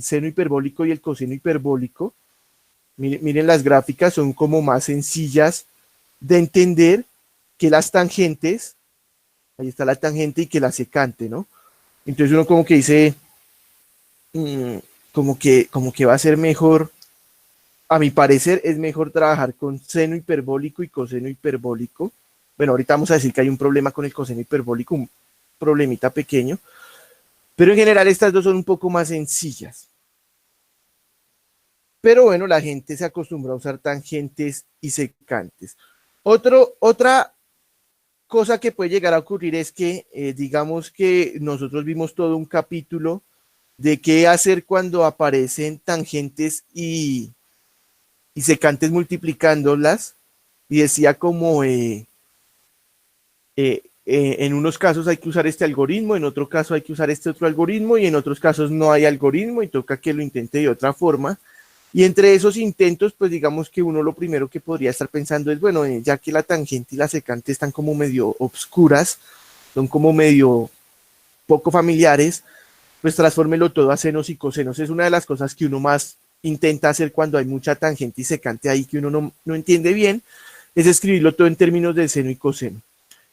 seno hiperbólico y el coseno hiperbólico, miren las gráficas, son como más sencillas de entender que las tangentes. Ahí está la tangente y que la secante, ¿no? Entonces uno como que dice, mmm, como que va a ser mejor, a mi parecer es mejor trabajar con seno hiperbólico y coseno hiperbólico. Bueno, ahorita vamos a decir que hay un problema con el coseno hiperbólico, un problemita pequeño, pero en general estas dos son un poco más sencillas. Pero bueno, la gente se acostumbra a usar tangentes y secantes. Otra cosa que puede llegar a ocurrir es que, digamos que nosotros vimos todo un capítulo de qué hacer cuando aparecen tangentes y secantes multiplicándolas, y decía como en unos casos hay que usar este algoritmo, en otro caso hay que usar este otro algoritmo, y en otros casos no hay algoritmo y toca que lo intente de otra forma. Y entre esos intentos, pues digamos que uno lo primero que podría estar pensando es, bueno, ya que la tangente y la secante están como medio obscuras, son como medio poco familiares, pues transfórmelo todo a senos y cosenos. Es una de las cosas que uno más intenta hacer cuando hay mucha tangente y secante ahí que uno no entiende bien, es escribirlo todo en términos de seno y coseno.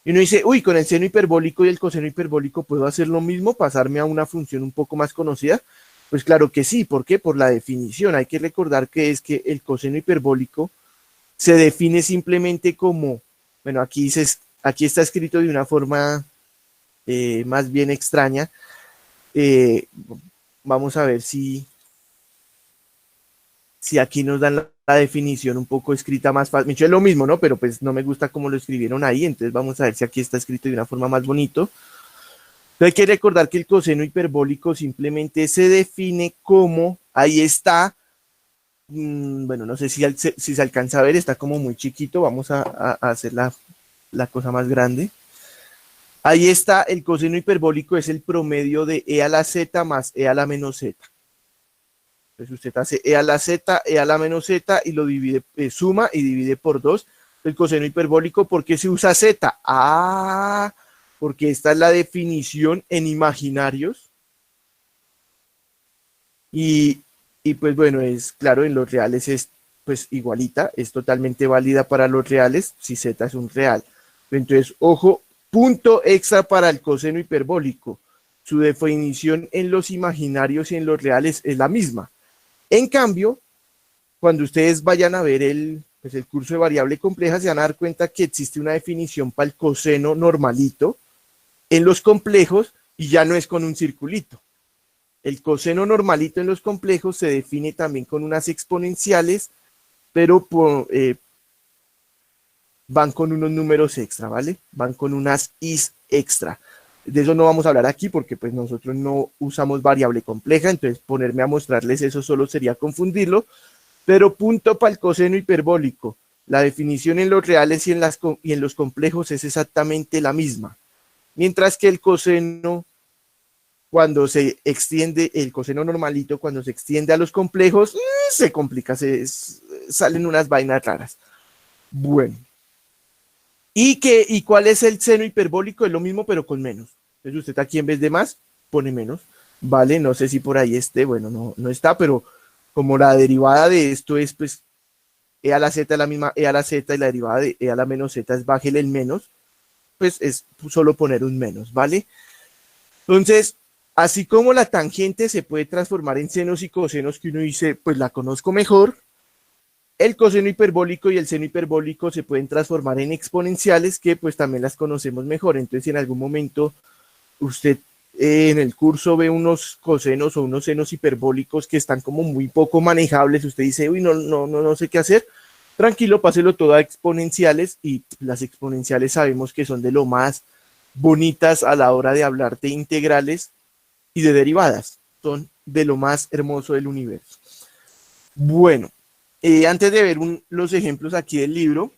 Y uno dice, uy, con el seno hiperbólico y el coseno hiperbólico puedo hacer lo mismo, pasarme a una función un poco más conocida. Pues claro que sí, ¿por qué? Por la definición. Hay que recordar que es que el coseno hiperbólico se define simplemente como, bueno, aquí está escrito de una forma más bien extraña. Eh, Vamos a ver si aquí nos dan la definición un poco escrita más fácil. Es lo mismo, ¿no? Pero pues no me gusta cómo lo escribieron ahí, entonces vamos a ver si aquí está escrito de una forma más bonito. Hay que recordar que el coseno hiperbólico simplemente se define como, ahí está, bueno, no sé si se alcanza a ver, está como muy chiquito, vamos a hacer la cosa más grande. Ahí está, el coseno hiperbólico es el promedio de e a la z más e a la menos z. Entonces usted hace e a la z, e a la menos z y lo divide, suma y divide por 2. El coseno hiperbólico, ¿por qué se usa z? Porque esta es la definición en imaginarios. Y, y pues bueno, es claro, en los reales es pues igualita, es totalmente válida para los reales si z es un real. Entonces, ojo, punto extra para el coseno hiperbólico. Su definición en los imaginarios y en los reales es la misma. En cambio, cuando ustedes vayan a ver pues el curso de variable compleja, se van a dar cuenta que existe una definición para el coseno normalito en los complejos y ya no es con un circulito. El coseno normalito en los complejos se define también con unas exponenciales, pero van con unos números extra, ¿vale? Van con unas is extra. De eso no vamos a hablar aquí porque pues nosotros no usamos variable compleja, entonces ponerme a mostrarles eso solo sería confundirlo, pero punto para el coseno hiperbólico. La definición en los reales y en los complejos es exactamente la misma. Mientras que el coseno, cuando se extiende, el coseno normalito, cuando se extiende a los complejos, se complica, salen unas vainas raras. Bueno. ¿Y cuál es el seno hiperbólico? Es lo mismo, pero con menos. Entonces usted aquí en vez de más, pone menos. Vale, no sé si por ahí esté, bueno, no está, pero como la derivada de esto es pues e a la z es la misma e a la z y la derivada de e a la menos z es bájele el menos, pues es solo poner un menos, ¿vale? Entonces, así como la tangente se puede transformar en senos y cosenos que uno dice, pues la conozco mejor, el coseno hiperbólico y el seno hiperbólico se pueden transformar en exponenciales que pues también las conocemos mejor. Entonces, si en algún momento usted en el curso ve unos cosenos o unos senos hiperbólicos que están como muy poco manejables, usted dice, uy, no sé qué hacer, tranquilo, páselo todo a exponenciales y las exponenciales sabemos que son de lo más bonitas a la hora de hablar de integrales y de derivadas. Son de lo más hermoso del universo. Bueno, antes de ver los ejemplos aquí del libro,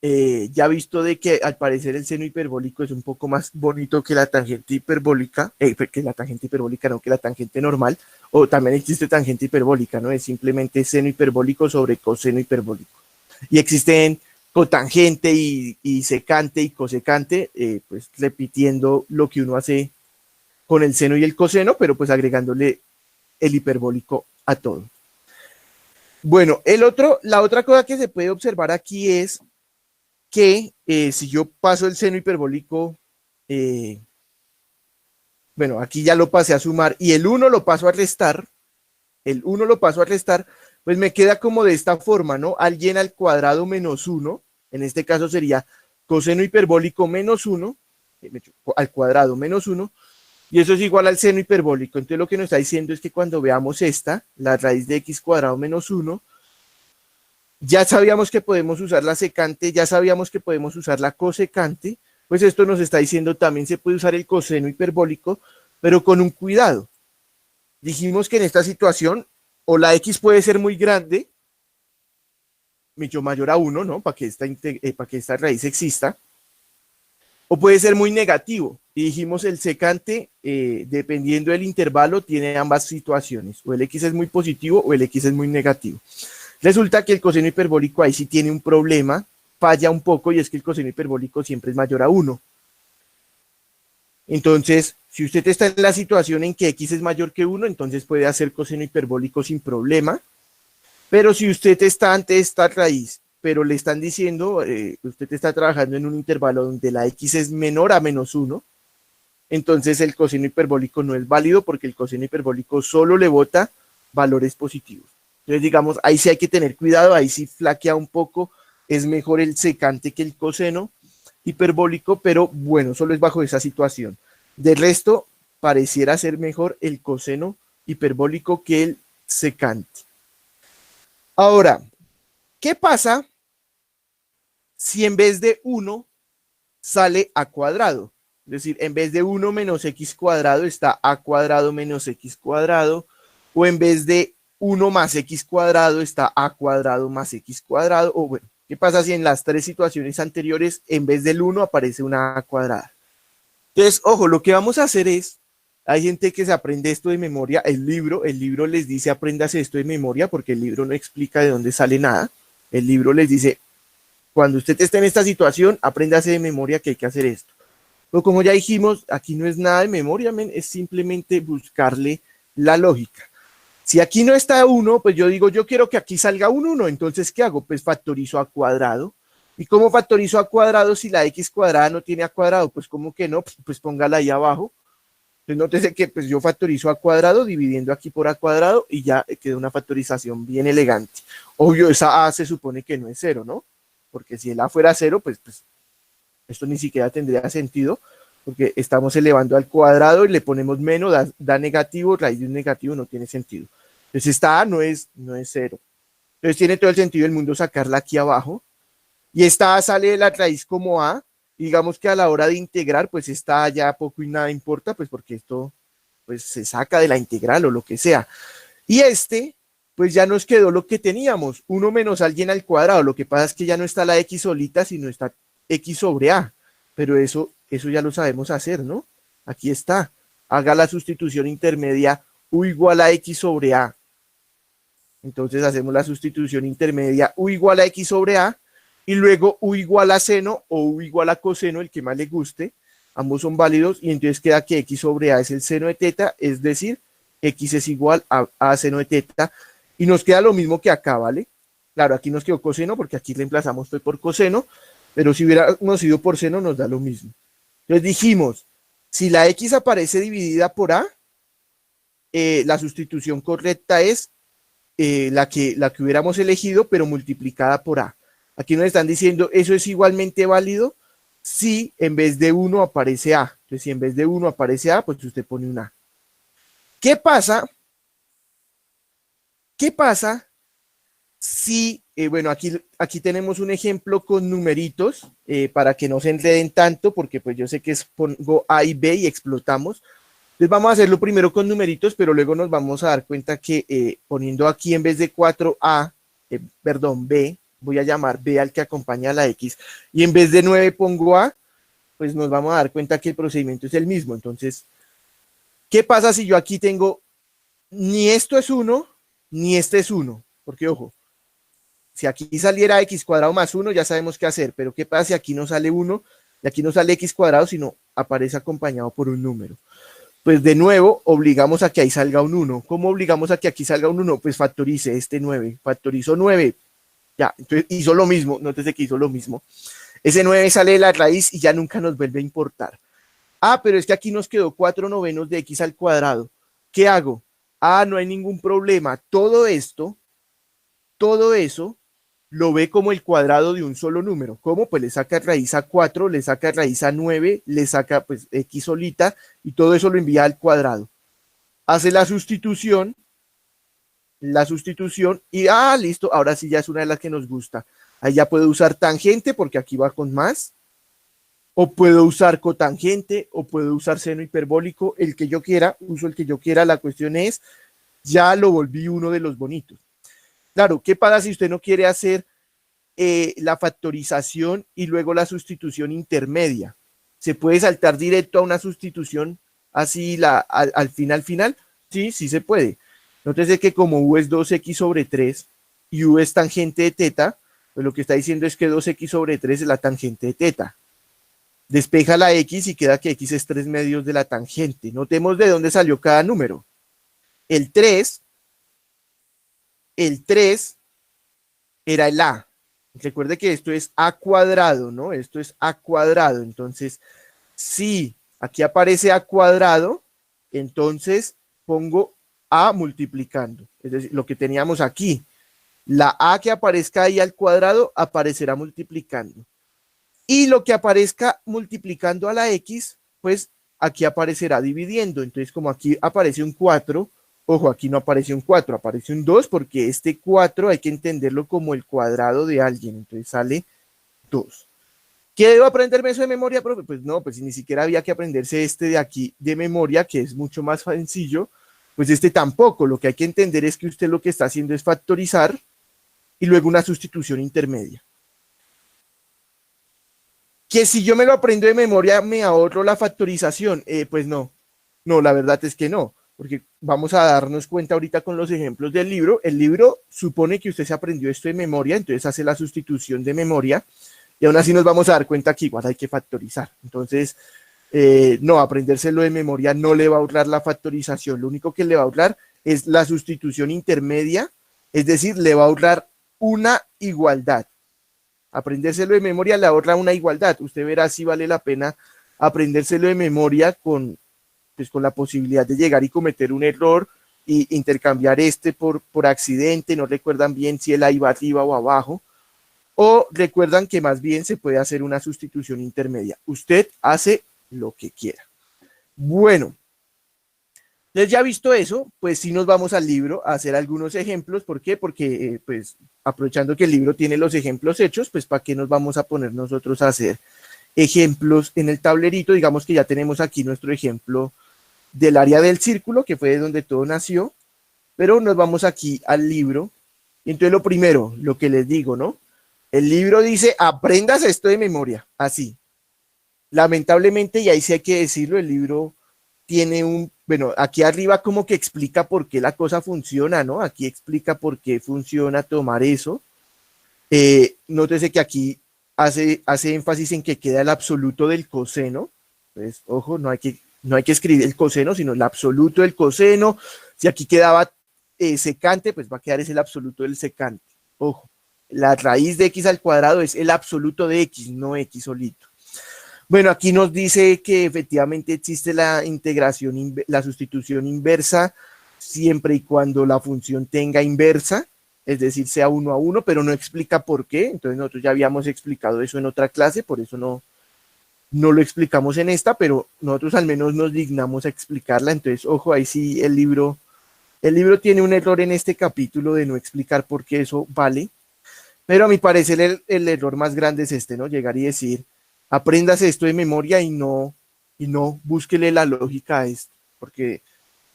ya visto de que al parecer el seno hiperbólico es un poco más bonito que la tangente hiperbólica, no, que la tangente normal, o también existe tangente hiperbólica, ¿no? Es simplemente seno hiperbólico sobre coseno hiperbólico. Y existen cotangente y secante y cosecante, pues repitiendo lo que uno hace con el seno y el coseno, pero pues agregándole el hiperbólico a todo. Bueno, la otra cosa que se puede observar aquí es que si yo paso el seno hiperbólico, bueno, aquí ya lo pasé a sumar y el 1 lo paso a restar, pues me queda como de esta forma, ¿no? Alguien al cuadrado menos 1, en este caso sería coseno hiperbólico menos 1, al cuadrado menos 1, y eso es igual al seno hiperbólico. Entonces lo que nos está diciendo es que cuando veamos esta, la raíz de x cuadrado menos 1, ya sabíamos que podemos usar la secante, ya sabíamos que podemos usar la cosecante, pues esto nos está diciendo también se puede usar el coseno hiperbólico, pero con un cuidado. Dijimos que en esta situación, o la x puede ser muy grande, mucho mayor a 1, ¿no? Para que esta raíz exista, o puede ser muy negativo. Y dijimos el secante, dependiendo del intervalo, tiene ambas situaciones. O el x es muy positivo o el x es muy negativo. Resulta que el coseno hiperbólico ahí sí tiene un problema, falla un poco, y es que el coseno hiperbólico siempre es mayor a 1. Entonces, si usted está en la situación en que x es mayor que 1, entonces puede hacer coseno hiperbólico sin problema. Pero si usted está ante esta raíz, pero le están diciendo, usted está trabajando en un intervalo donde la x es menor a menos 1, entonces el coseno hiperbólico no es válido porque el coseno hiperbólico solo le bota valores positivos. Entonces, digamos, ahí sí hay que tener cuidado, ahí sí flaquea un poco, es mejor el secante que el coseno hiperbólico, pero bueno, solo es bajo esa situación. De resto, pareciera ser mejor el coseno hiperbólico que el secante. Ahora, ¿qué pasa si en vez de 1 sale a cuadrado? Es decir, en vez de 1 menos x cuadrado está a cuadrado menos x cuadrado, o en vez de 1 más x cuadrado está a cuadrado más x cuadrado, o bueno, ¿qué pasa si en las tres situaciones anteriores en vez del 1 aparece una a cuadrada? Entonces, ojo, lo que vamos a hacer es, hay gente que se aprende esto de memoria, el libro les dice apréndase esto de memoria porque el libro no explica de dónde sale nada, el libro les dice, cuando usted esté en esta situación, apréndase de memoria que hay que hacer esto. Pero como ya dijimos, aquí no es nada de memoria, es simplemente buscarle la lógica. Si aquí no está 1, pues yo digo, yo quiero que aquí salga un 1, entonces ¿qué hago? Pues factorizo a cuadrado. ¿Y cómo factorizo a cuadrado si la x cuadrada no tiene a cuadrado? Pues ¿cómo que no? Pues póngala ahí abajo. Entonces nótese que pues yo factorizo a cuadrado dividiendo aquí por a cuadrado y ya queda una factorización bien elegante. Obvio, esa a se supone que no es 0, ¿no? Porque si el a fuera 0, pues esto ni siquiera tendría sentido, porque estamos elevando al cuadrado y le ponemos menos, da negativo, raíz de un negativo no tiene sentido. Entonces esta a no es 0. Entonces tiene todo el sentido del mundo sacarla aquí abajo. Y esta a sale de la raíz como a, y digamos que a la hora de integrar, pues esta a ya poco y nada importa, pues porque esto pues se saca de la integral o lo que sea. Y pues ya nos quedó lo que teníamos, 1 menos alguien al cuadrado. Lo que pasa es que ya no está la x solita, sino está x sobre a. Pero eso ya lo sabemos hacer, ¿no? Aquí está. Haga la sustitución intermedia u igual a x sobre a. Entonces hacemos la sustitución intermedia u igual a x sobre a y luego u igual a seno o u igual a coseno, el que más le guste. Ambos son válidos y entonces queda que x sobre a es el seno de teta, es decir, x es igual a seno de teta y nos queda lo mismo que acá, ¿vale? Claro, aquí nos quedó coseno porque aquí reemplazamos fue por coseno, pero si hubiéramos ido por seno nos da lo mismo. Entonces dijimos, si la x aparece dividida por a, la sustitución correcta es la que hubiéramos elegido, pero multiplicada por a. Aquí nos están diciendo, eso es igualmente válido si en vez de 1 aparece a. Entonces, si en vez de 1 aparece a, pues usted pone un a. ¿Qué pasa? ¿Qué pasa si, bueno, aquí tenemos un ejemplo con numeritos para que no se enreden tanto, porque pues yo sé que pongo a y b y explotamos. Entonces vamos a hacerlo primero con numeritos, pero luego nos vamos a dar cuenta que poniendo aquí en vez de 4a, perdón, b, voy a llamar b al que acompaña a la x, y en vez de 9 pongo a, pues nos vamos a dar cuenta que el procedimiento es el mismo. Entonces, ¿qué pasa si yo aquí tengo ni esto es 1, ni este es 1? Porque, ojo, si aquí saliera x cuadrado más 1, ya sabemos qué hacer, pero ¿qué pasa si aquí no sale 1 y aquí no sale x cuadrado, sino aparece acompañado por un número? Pues de nuevo, obligamos a que ahí salga un 1. ¿Cómo obligamos a que aquí salga un 1? Pues factorice este 9. Factorizó 9. Ya, entonces hizo lo mismo. Nótese que hizo lo mismo. Ese 9 sale de la raíz y ya nunca nos vuelve a importar. Ah, pero es que aquí nos quedó 4 novenos de x al cuadrado. ¿Qué hago? Ah, no hay ningún problema. Todo eso, lo ve como el cuadrado de un solo número. ¿Cómo? Pues le saca raíz a 4, le saca raíz a 9, le saca pues x solita y todo eso lo envía al cuadrado. Hace la sustitución y listo, ahora sí ya es una de las que nos gusta. Ahí ya puedo usar tangente porque aquí va con más, o puedo usar cotangente, o puedo usar seno hiperbólico, el que yo quiera, uso el que yo quiera. La cuestión es, ya lo volví uno de los bonitos. Claro, ¿qué pasa si usted no quiere hacer la factorización y luego la sustitución intermedia? ¿Se puede saltar directo a una sustitución así al final? Sí, sí se puede. Nótese que como u es 2x sobre 3 y u es tangente de teta, pues lo que está diciendo es que 2x sobre 3 es la tangente de teta. Despeja la x y queda que x es 3 medios de la tangente. Notemos de dónde salió cada número. El 3 era el a. Recuerde que esto es a cuadrado, ¿no? Esto es a cuadrado. Entonces, si aquí aparece a cuadrado, entonces pongo a multiplicando. Es decir, lo que teníamos aquí. La a que aparezca ahí al cuadrado aparecerá multiplicando. Y lo que aparezca multiplicando a la x, pues aquí aparecerá dividiendo. Entonces, como aquí aparece un 4, ojo, aquí no aparece un 4, aparece un 2, porque este 4 hay que entenderlo como el cuadrado de alguien. Entonces sale 2. ¿Qué debo aprenderme eso de memoria, profe? Pues no, pues ni siquiera había que aprenderse este de aquí de memoria, que es mucho más sencillo. Pues este tampoco. Lo que hay que entender es que usted lo que está haciendo es factorizar y luego una sustitución intermedia. Que si yo me lo aprendo de memoria, me ahorro la factorización. Pues no, la verdad es que no, porque vamos a darnos cuenta ahorita con los ejemplos del libro. El libro supone que usted se aprendió esto de memoria, entonces hace la sustitución de memoria, y aún así nos vamos a dar cuenta que igual hay que factorizar. Entonces, no, aprendérselo de memoria no le va a ahorrar la factorización, lo único que le va a ahorrar es la sustitución intermedia, es decir, le va a ahorrar una igualdad. Aprendérselo de memoria le ahorra una igualdad. Usted verá si vale la pena aprendérselo de memoria con la posibilidad de llegar y cometer un error y intercambiar por accidente. No recuerdan bien si el A iba arriba o abajo. O recuerdan que más bien se puede hacer una sustitución intermedia. Usted hace lo que quiera. Bueno, entonces ya visto eso, pues sí nos vamos al libro a hacer algunos ejemplos. ¿Por qué? Porque pues aprovechando que el libro tiene los ejemplos hechos, pues ¿para qué nos vamos a poner nosotros a hacer ejemplos en el tablerito? Digamos que ya tenemos aquí nuestro ejemplo del área del círculo, que fue de donde todo nació, pero nos vamos aquí al libro. Y entonces lo primero, lo que les digo, ¿no? El libro dice, aprendas esto de memoria, así. Lamentablemente, y ahí sí hay que decirlo, el libro tiene bueno, aquí arriba como que explica por qué la cosa funciona, ¿no? Aquí explica por qué funciona tomar eso. Nótese que aquí hace énfasis en que queda el absoluto del coseno. Entonces, ojo, no hay que escribir el coseno, sino el absoluto del coseno. Si aquí quedaba secante, pues va a quedar es el absoluto del secante. Ojo. la raíz de x al cuadrado es el absoluto de x, no x solito. Bueno, aquí nos dice que efectivamente existe la integración, la sustitución inversa, siempre y cuando la función tenga inversa, es decir, sea 1 a 1, pero no explica por qué. Entonces nosotros ya habíamos explicado eso en otra clase, por eso no lo explicamos en esta, pero nosotros al menos nos dignamos a explicarla. Entonces, ojo, ahí sí el libro tiene un error en este capítulo de no explicar por qué eso vale, pero a mi parecer el error más grande es este, ¿no? Llegar y decir, apréndase esto de memoria y no búsquele la lógica a esto, porque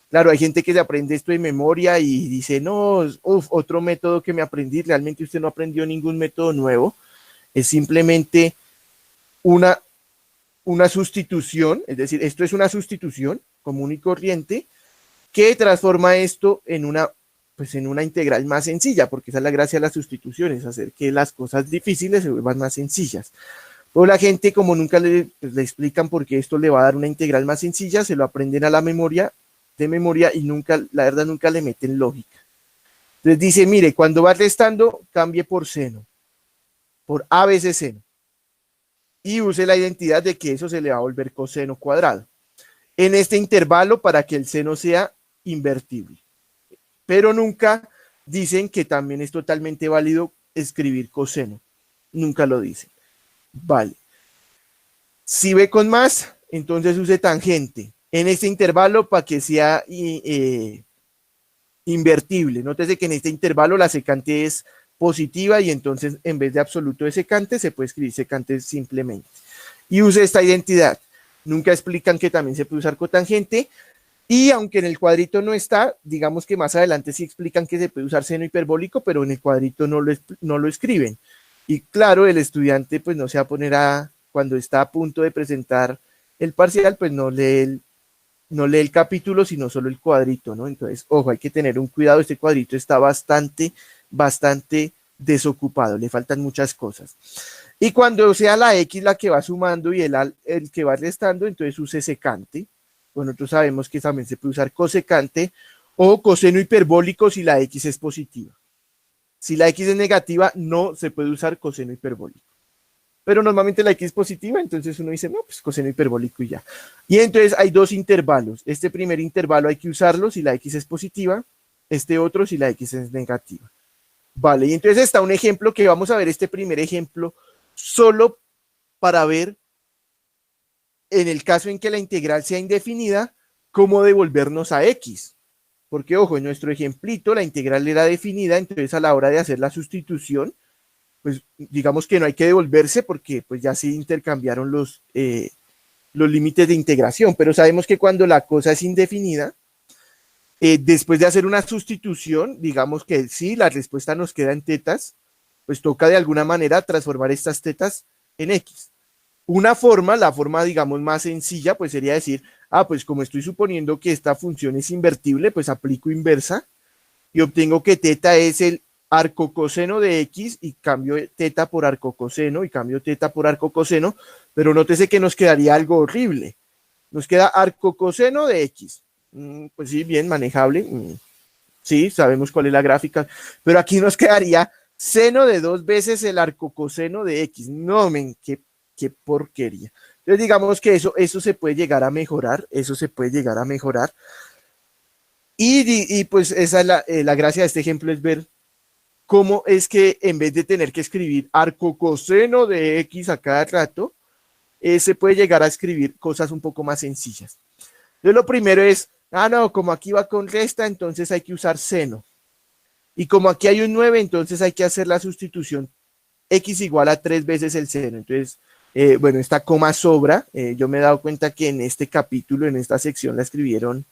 claro, hay gente que se aprende esto de memoria y dice, no, otro método que me aprendí, realmente usted no aprendió ningún método nuevo, es simplemente una sustitución, es decir, esto es una sustitución común y corriente que transforma esto en una integral más sencilla, porque esa es la gracia de las sustituciones, hacer que las cosas difíciles se vuelvan más sencillas. O la gente, como nunca le explican por qué esto le va a dar una integral más sencilla, se lo aprenden a la memoria, de memoria, y nunca, la verdad, nunca le meten lógica. Entonces dice, mire, cuando va restando, cambie por seno, por a veces seno, y use la identidad de que eso se le va a volver coseno cuadrado en este intervalo para que el seno sea invertible. Pero nunca dicen que también es totalmente válido escribir coseno. Nunca lo dicen. Vale. Si ve con más, entonces use tangente en este intervalo para que sea invertible. Nótese que en este intervalo la secante es positiva y entonces en vez de absoluto de secante se puede escribir secante simplemente. Y use esta identidad. Nunca explican que también se puede usar cotangente. Y aunque en el cuadrito no está, digamos que más adelante sí explican que se puede usar seno hiperbólico, pero en el cuadrito no lo escriben. Y claro, el estudiante pues no se va a poner cuando está a punto de presentar el parcial, pues no lee el capítulo, sino solo el cuadrito, ¿no? Entonces, ojo, hay que tener un cuidado, este cuadrito está bastante desocupado, le faltan muchas cosas. Y cuando sea la X la que va sumando y el que va restando, entonces use secante. Bueno, nosotros sabemos que también se puede usar cosecante o coseno hiperbólico si la X es positiva. Si la X es negativa, no se puede usar coseno hiperbólico. Pero normalmente la X es positiva, entonces uno dice, no, pues coseno hiperbólico y ya. Y entonces hay dos intervalos. Este primer intervalo hay que usarlo si la X es positiva, este otro si la X es negativa. Vale, y entonces está un ejemplo que vamos a ver, este primer ejemplo, solo para ver, en el caso en que la integral sea indefinida, cómo devolvernos a X. Porque, ojo, en nuestro ejemplito la integral era definida, entonces a la hora de hacer la sustitución, pues digamos que no hay que devolverse porque pues ya se intercambiaron los límites de integración, pero sabemos que cuando la cosa es indefinida, después de hacer una sustitución, digamos que sí, la respuesta nos queda en tetas, pues toca de alguna manera transformar estas tetas en X. Una forma, la forma digamos más sencilla, pues sería decir, pues como estoy suponiendo que esta función es invertible, pues aplico inversa y obtengo que teta es el arcocoseno de X y cambio teta por arcocoseno y cambio teta por arcocoseno, pero nótese que nos quedaría algo horrible. Nos queda arcocoseno de X. Pues sí, bien manejable. Sí, sabemos cuál es la gráfica, pero aquí nos quedaría seno de 2 veces el arcocoseno de X. No, men, qué porquería. Entonces digamos que eso se puede llegar a mejorar, Y pues esa es la gracia de este ejemplo, es ver cómo es que en vez de tener que escribir arcocoseno de X a cada rato, se puede llegar a escribir cosas un poco más sencillas. Entonces lo primero es, no, como aquí va con resta, entonces hay que usar seno. Y como aquí hay un 9, entonces hay que hacer la sustitución X igual a 3 veces el seno. Entonces, bueno, esta coma sobra. Yo me he dado cuenta que en este capítulo, en esta sección la escribieron,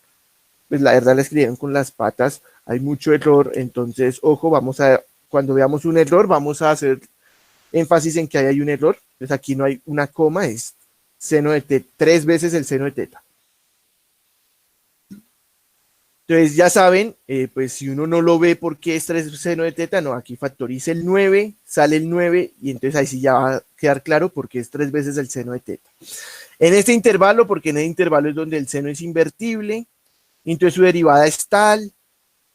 pues la verdad la escribieron con las patas. Hay mucho error, entonces, ojo, cuando veamos un error, vamos a hacer énfasis en que hay un error. Entonces aquí no hay una coma, es seno de teta, 3 veces el seno de teta. Entonces ya saben, pues si uno no lo ve porque es 3 seno de teta, no, aquí factoriza el 9, sale el 9 y entonces ahí sí ya va a quedar claro porque es 3 veces el seno de teta. En este intervalo, porque en el intervalo es donde el seno es invertible, entonces su derivada es tal,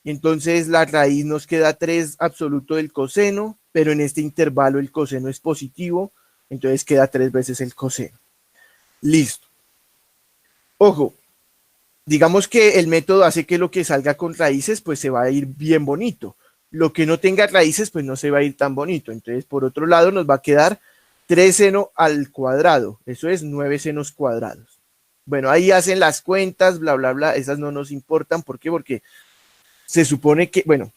Y entonces la raíz nos queda 3 absoluto del coseno, pero en este intervalo el coseno es positivo, entonces queda 3 veces el coseno. Listo. Ojo, digamos que el método hace que lo que salga con raíces pues se va a ir bien bonito. Lo que no tenga raíces pues no se va a ir tan bonito. Entonces por otro lado nos va a quedar 3 seno al cuadrado. Eso es 9 senos cuadrados. Bueno, ahí hacen las cuentas, bla, bla, bla. Esas no nos importan. ¿Por qué? Porque se supone que, bueno,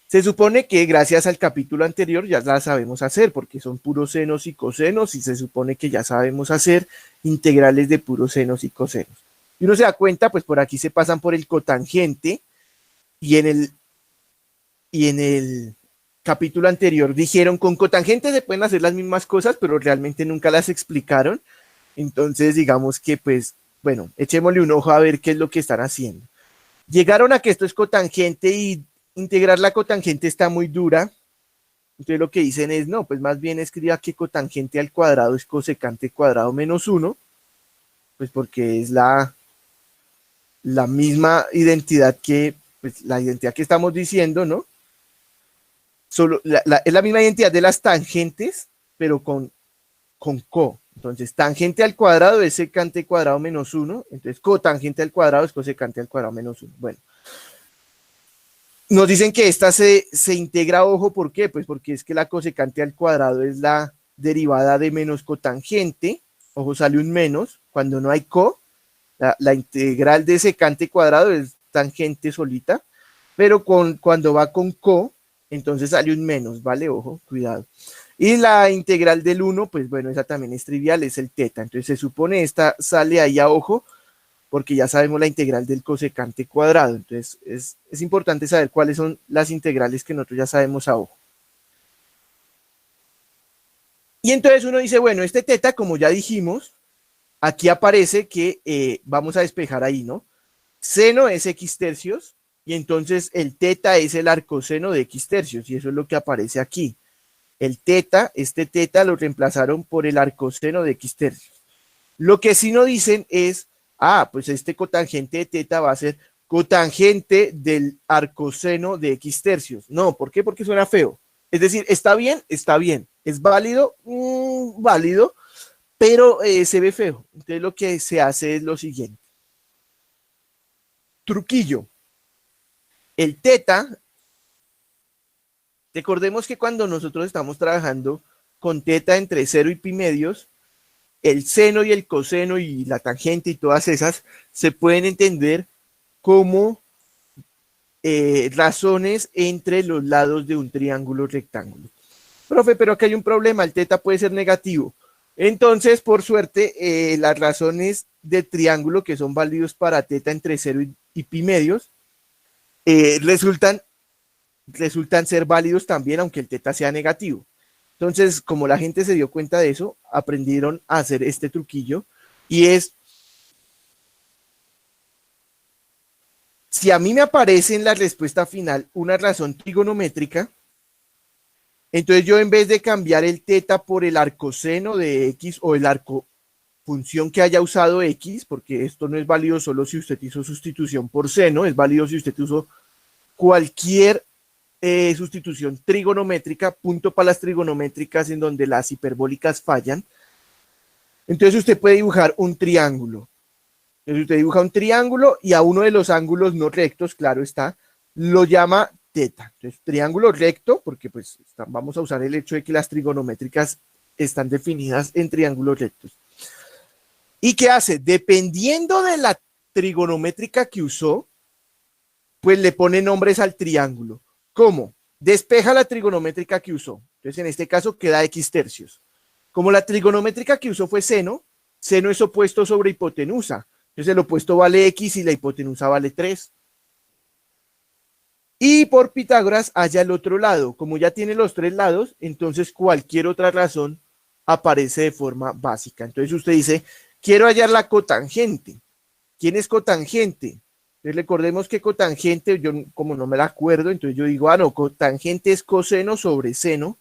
se supone que gracias al capítulo anterior ya las sabemos hacer porque son puros senos y cosenos y se supone que ya sabemos hacer integrales de puros senos y cosenos. Y uno se da cuenta, pues por aquí se pasan por el cotangente y en el capítulo anterior dijeron con cotangente se pueden hacer las mismas cosas, pero realmente nunca las explicaron. Entonces digamos que pues, bueno, echémosle un ojo a ver qué es lo que están haciendo. Llegaron a que esto es cotangente y integrar la cotangente está muy dura. Entonces lo que dicen es, no, pues más bien escriba que cotangente al cuadrado es cosecante cuadrado menos 1, pues porque es la misma identidad que, pues la identidad que estamos diciendo, ¿no? Es la misma identidad de las tangentes, pero con co. Entonces, tangente al cuadrado es secante cuadrado menos 1. Entonces, cotangente al cuadrado es cosecante al cuadrado menos 1. Bueno. Nos dicen que esta se integra, ojo, ¿por qué? Pues porque es que la cosecante al cuadrado es la derivada de menos cotangente. Ojo, sale un menos. Cuando no hay co, la integral de secante cuadrado es tangente solita. Pero cuando va con co, entonces sale un menos, ¿vale? Ojo, cuidado. Y la integral del 1, pues bueno, esa también es trivial, es el teta. Entonces se supone esta sale ahí a ojo, porque ya sabemos la integral del cosecante cuadrado. Entonces es importante saber cuáles son las integrales que nosotros ya sabemos a ojo. Y entonces uno dice, bueno, este teta, como ya dijimos, aquí aparece que vamos a despejar ahí, ¿no? Seno es x tercios, y entonces el teta es el arcoseno de x tercios, y eso es lo que aparece aquí. El teta, este teta lo reemplazaron por el arcoseno de x tercios. Lo que sí no dicen es, pues este cotangente de teta va a ser cotangente del arcoseno de x tercios. No, ¿por qué? Porque suena feo. Es decir, está bien, está bien. Es válido, válido, pero se ve feo. Entonces lo que se hace es lo siguiente. Truquillo. El teta, recordemos que cuando nosotros estamos trabajando con teta entre 0 y pi medios, el seno y el coseno y la tangente y todas esas se pueden entender como razones entre los lados de un triángulo rectángulo. Profe, pero aquí hay un problema, el teta puede ser negativo. Entonces, por suerte, las razones de triángulo que son válidos para teta entre 0 y pi medios resultan ser válidos también, aunque el teta sea negativo. Entonces, como la gente se dio cuenta de eso, aprendieron a hacer este truquillo y es, si a mí me aparece en la respuesta final una razón trigonométrica, entonces yo en vez de cambiar el teta por el arcoseno de x o el arco función que haya usado x, porque esto no es válido solo si usted hizo sustitución por seno, es válido si usted usó cualquier sustitución trigonométrica, punto para las trigonométricas en donde las hiperbólicas fallan. Entonces usted puede dibujar un triángulo. Entonces usted dibuja un triángulo y a uno de los ángulos no rectos, claro está, lo llama teta. Entonces triángulo recto, porque pues vamos a usar el hecho de que las trigonométricas están definidas en triángulos rectos. ¿Y qué hace? Dependiendo de la trigonométrica que usó, pues le pone nombres al triángulo. ¿Cómo? Despeja la trigonométrica que usó. Entonces, en este caso queda x tercios. Como la trigonométrica que usó fue seno, seno es opuesto sobre hipotenusa. Entonces, el opuesto vale x y la hipotenusa vale 3. Y por Pitágoras halla el otro lado. Como ya tiene los 3 lados, entonces cualquier otra razón aparece de forma básica. Entonces, usted dice, quiero hallar la cotangente. ¿Quién es cotangente? Entonces recordemos que cotangente, yo como no me la acuerdo, entonces yo digo, no, cotangente es coseno sobre seno,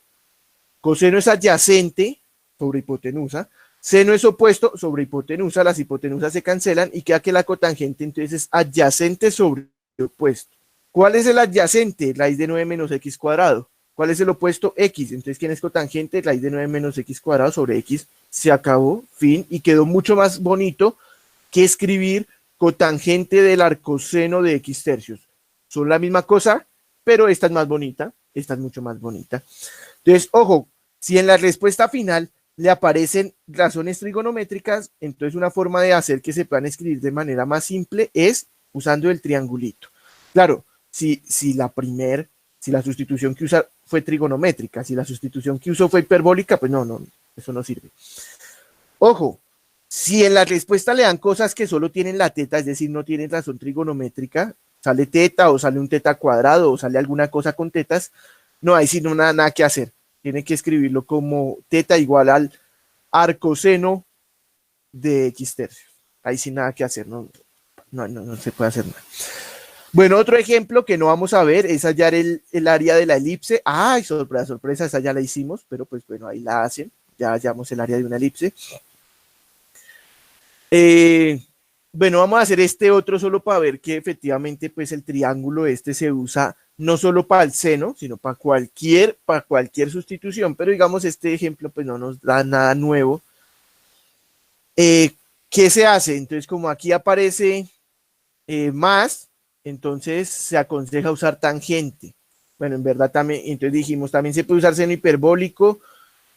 coseno es adyacente sobre hipotenusa, seno es opuesto sobre hipotenusa, las hipotenusas se cancelan y queda que la cotangente entonces es adyacente sobre opuesto. ¿Cuál es el adyacente? Raíz de 9 menos x cuadrado. ¿Cuál es el opuesto? X. Entonces, ¿quién es cotangente? Raíz de 9 menos x cuadrado sobre x. Se acabó, fin, y quedó mucho más bonito que escribir cotangente del arcoseno de x tercios. Son la misma cosa, pero esta es más bonita, esta es mucho más bonita. Entonces, ojo, si en la respuesta final le aparecen razones trigonométricas, entonces una forma de hacer que se puedan escribir de manera más simple es usando el triangulito. Claro, si la sustitución que usa fue trigonométrica, si la sustitución que usó fue hiperbólica, pues no, eso no sirve. Ojo, si en la respuesta le dan cosas que solo tienen la teta, es decir, no tienen razón trigonométrica, sale teta o sale un teta cuadrado o sale alguna cosa con tetas, no, ahí sí no nada que hacer. Tiene que escribirlo como teta igual al arcoseno de x tercios. Ahí sí nada que hacer, no se puede hacer nada. Bueno, otro ejemplo que no vamos a ver es hallar el área de la elipse. ¡Ay, sorpresa, sorpresa! Esa ya la hicimos, pero pues bueno, ahí la hacen. Ya hallamos el área de una elipse. Bueno, vamos a hacer este otro solo para ver que efectivamente pues el triángulo este se usa no solo para el seno, sino para cualquier sustitución, pero digamos este ejemplo pues no nos da nada nuevo. ¿Qué se hace? Entonces como aquí aparece más, entonces se aconseja usar tangente. Bueno, en verdad también, entonces dijimos, también se puede usar seno hiperbólico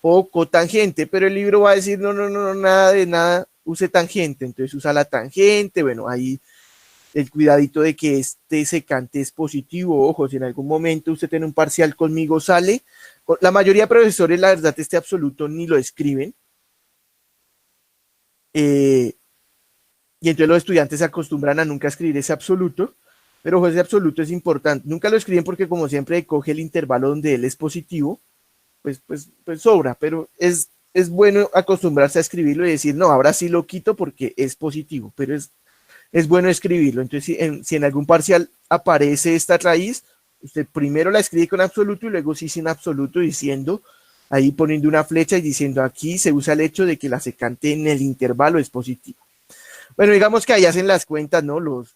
o cotangente, pero el libro va a decir, no, nada de nada, use tangente, entonces usa la tangente, bueno, ahí el cuidadito de que este secante es positivo, ojo, si en algún momento usted tiene un parcial conmigo sale, la mayoría de profesores, la verdad, este absoluto ni lo escriben, y entonces los estudiantes se acostumbran a nunca escribir ese absoluto, pero ojo, ese absoluto es importante, nunca lo escriben porque como siempre coge el intervalo donde él es positivo, pues sobra, pero es bueno acostumbrarse a escribirlo y decir, no, ahora sí lo quito porque es positivo, pero es bueno escribirlo. Entonces, si en algún parcial aparece esta raíz, usted primero la escribe con absoluto y luego sí sin absoluto, diciendo, ahí poniendo una flecha y diciendo, aquí se usa el hecho de que la secante en el intervalo es positivo. Bueno, digamos que ahí hacen las cuentas, ¿no?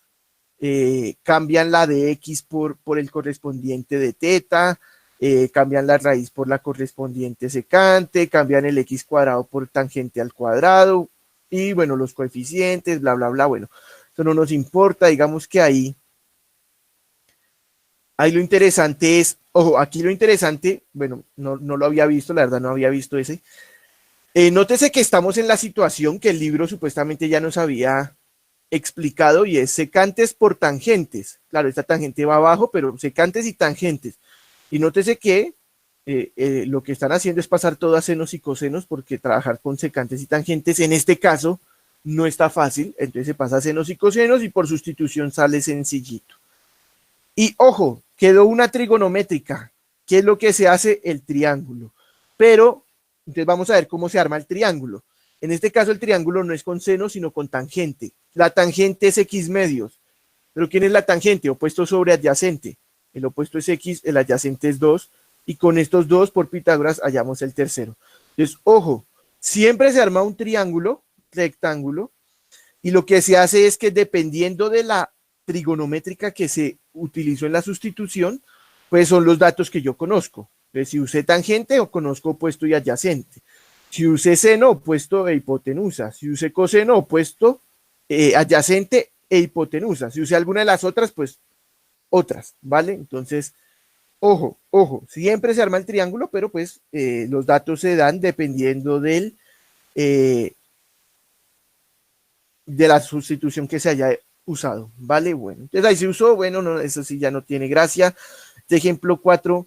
Cambian la de x por el correspondiente de teta, cambian la raíz por la correspondiente secante, cambian el x cuadrado por tangente al cuadrado, y bueno, los coeficientes, bla, bla, bla, bueno, eso no nos importa, digamos que ahí lo interesante es, ojo, aquí lo interesante, bueno, no lo había visto, la verdad no había visto ese, nótese que estamos en la situación que el libro supuestamente ya nos había explicado y es secantes por tangentes, claro, esta tangente va abajo, pero secantes y tangentes. Y nótese que lo que están haciendo es pasar todo a senos y cosenos porque trabajar con secantes y tangentes en este caso no está fácil, entonces se pasa a senos y cosenos y por sustitución sale sencillito. Y ojo, quedó una trigonométrica, que es lo que se hace el triángulo, pero entonces vamos a ver cómo se arma el triángulo. En este caso el triángulo no es con seno sino con tangente, la tangente es x medios, pero ¿quién es la tangente? Opuesto sobre adyacente. El opuesto es x, el adyacente es 2, y con estos dos por Pitágoras hallamos el tercero. Entonces, ojo, siempre se arma un triángulo, rectángulo, y lo que se hace es que dependiendo de la trigonométrica que se utilizó en la sustitución, pues son los datos que yo conozco. Entonces, si usé tangente o conozco opuesto y adyacente. Si usé seno, opuesto e hipotenusa. Si usé coseno, opuesto, adyacente e hipotenusa. Si usé alguna de las otras, pues otras, ¿vale? Entonces, ojo, siempre se arma el triángulo, pero pues los datos se dan dependiendo de la sustitución que se haya usado, ¿vale? Bueno, entonces ahí se usó, bueno, no, eso sí ya no tiene gracia. Ejemplo 4,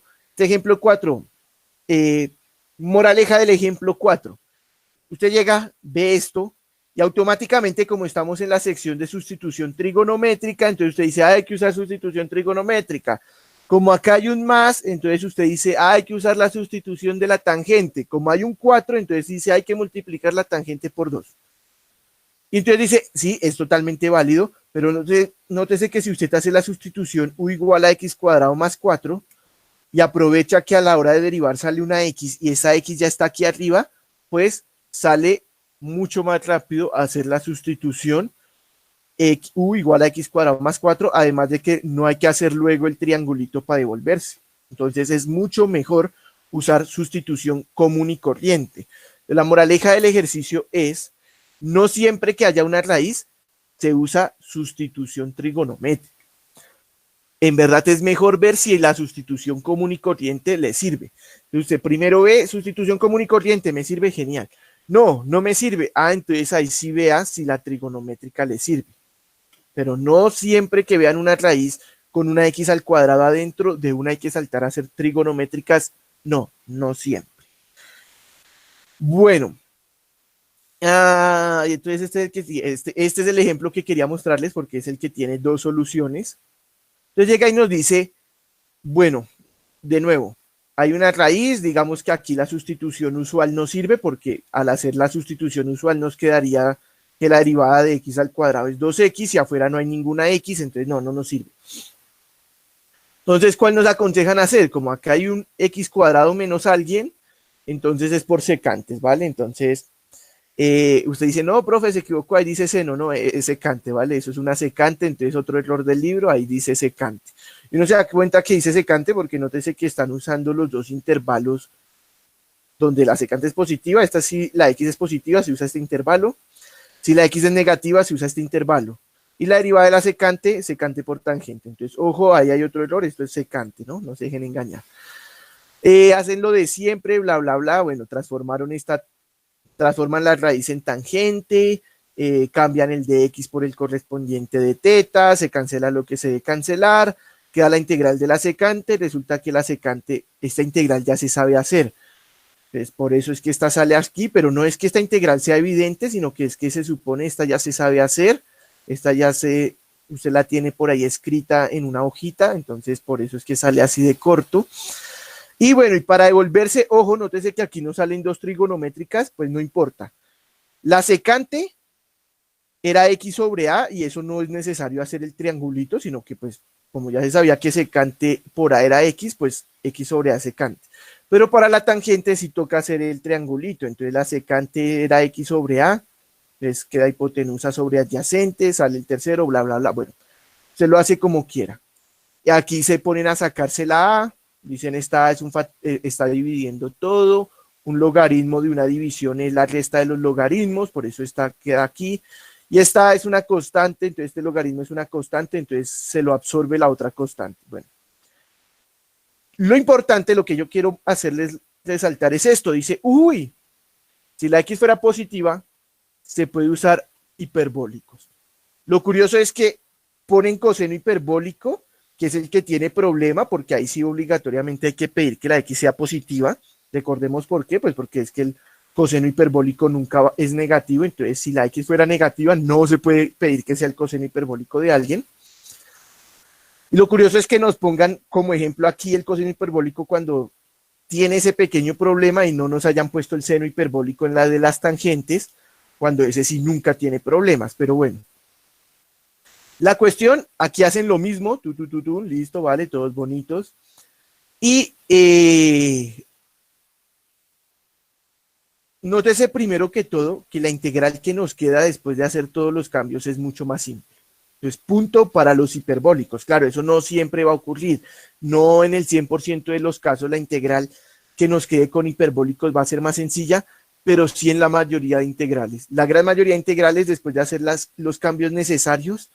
moraleja del ejemplo 4. Usted llega, ve esto, y automáticamente, como estamos en la sección de sustitución trigonométrica, entonces usted dice, hay que usar sustitución trigonométrica. Como acá hay un más, entonces usted dice, hay que usar la sustitución de la tangente. Como hay un 4, entonces dice, hay que multiplicar la tangente por 2. Y entonces dice, sí, es totalmente válido, pero nótese que si usted hace la sustitución u igual a x cuadrado más 4, y aprovecha que a la hora de derivar sale una x y esa x ya está aquí arriba, pues sale mucho más rápido hacer la sustitución u igual a x cuadrado más 4, además de que no hay que hacer luego el triangulito para devolverse. Entonces es mucho mejor usar sustitución común y corriente. La moraleja del ejercicio es, no siempre que haya una raíz se usa sustitución trigonométrica. En verdad es mejor ver si la sustitución común y corriente le sirve. Entonces usted primero ve sustitución común y corriente, me sirve, genial. No, no me sirve. Entonces ahí sí vea si la trigonométrica le sirve. Pero no siempre que vean una raíz con una x al cuadrado adentro, de una hay que saltar a hacer trigonométricas. No, no siempre. Bueno, entonces este es el ejemplo que quería mostrarles porque es el que tiene dos soluciones. Entonces llega y nos dice, bueno, de nuevo, hay una raíz, digamos que aquí la sustitución usual no sirve porque al hacer la sustitución usual nos quedaría que la derivada de x al cuadrado es 2x y afuera no hay ninguna x, entonces no nos sirve. Entonces, ¿cuál nos aconsejan hacer? Como acá hay un x cuadrado menos alguien, entonces es por secantes, ¿vale? Entonces, usted dice, no, profe, se equivocó, ahí dice seno, no, es secante, ¿vale? Eso es una secante, entonces otro error del libro, ahí dice secante. Y uno se da cuenta que dice secante porque nótese que están usando los dos intervalos donde la secante es positiva, esta sí, la x es positiva, se usa este intervalo, si la x es negativa, se usa este intervalo. Y la derivada de la secante, secante por tangente. Entonces, ojo, ahí hay otro error, esto es secante, ¿no? No se dejen engañar. Hacen lo de siempre, bla, bla, bla. Bueno, transforman la raíz en tangente, cambian el de x por el correspondiente de teta, se cancela lo que se debe cancelar, queda la integral de la secante, resulta que la secante, esta integral ya se sabe hacer. Entonces, por eso es que esta sale aquí, pero no es que esta integral sea evidente, sino que es que se supone esta ya se sabe hacer, esta ya usted la tiene por ahí escrita en una hojita, entonces por eso es que sale así de corto. Y bueno, y para devolverse, ojo, nótese que aquí no salen dos trigonométricas, pues no importa. La secante era x sobre a y eso no es necesario hacer el triangulito, sino que pues como ya se sabía que secante por a era x, pues x sobre a secante. Pero para la tangente sí toca hacer el triangulito, entonces la secante era x sobre a, entonces queda hipotenusa sobre adyacente, sale el tercero, bla, bla, bla. Bueno, se lo hace como quiera. Y aquí se ponen a sacarse la a, dicen está dividiendo todo, un logaritmo de una división es la resta de los logaritmos, por eso esta queda aquí. Y esta es una constante, entonces este logaritmo es una constante, entonces se lo absorbe la otra constante. Bueno, lo importante, lo que yo quiero hacerles resaltar es esto. Dice, uy, si la x fuera positiva, se puede usar hiperbólicos. Lo curioso es que ponen coseno hiperbólico, que es el que tiene problema, porque ahí sí obligatoriamente hay que pedir que la x sea positiva. Recordemos por qué, pues porque es que el coseno hiperbólico nunca es negativo, entonces si la x fuera negativa no se puede pedir que sea el coseno hiperbólico de alguien. Y lo curioso es que nos pongan como ejemplo aquí el coseno hiperbólico cuando tiene ese pequeño problema y no nos hayan puesto el seno hiperbólico en la de las tangentes, cuando ese sí nunca tiene problemas, pero bueno. La cuestión, aquí hacen lo mismo, listo, vale, todos bonitos. Y nótese primero que todo que la integral que nos queda después de hacer todos los cambios es mucho más simple. Entonces, punto para los hiperbólicos. Claro, eso no siempre va a ocurrir. No en el 100% de los casos la integral que nos quede con hiperbólicos va a ser más sencilla, pero sí en la mayoría de integrales. La gran mayoría de integrales, después de hacer los cambios necesarios,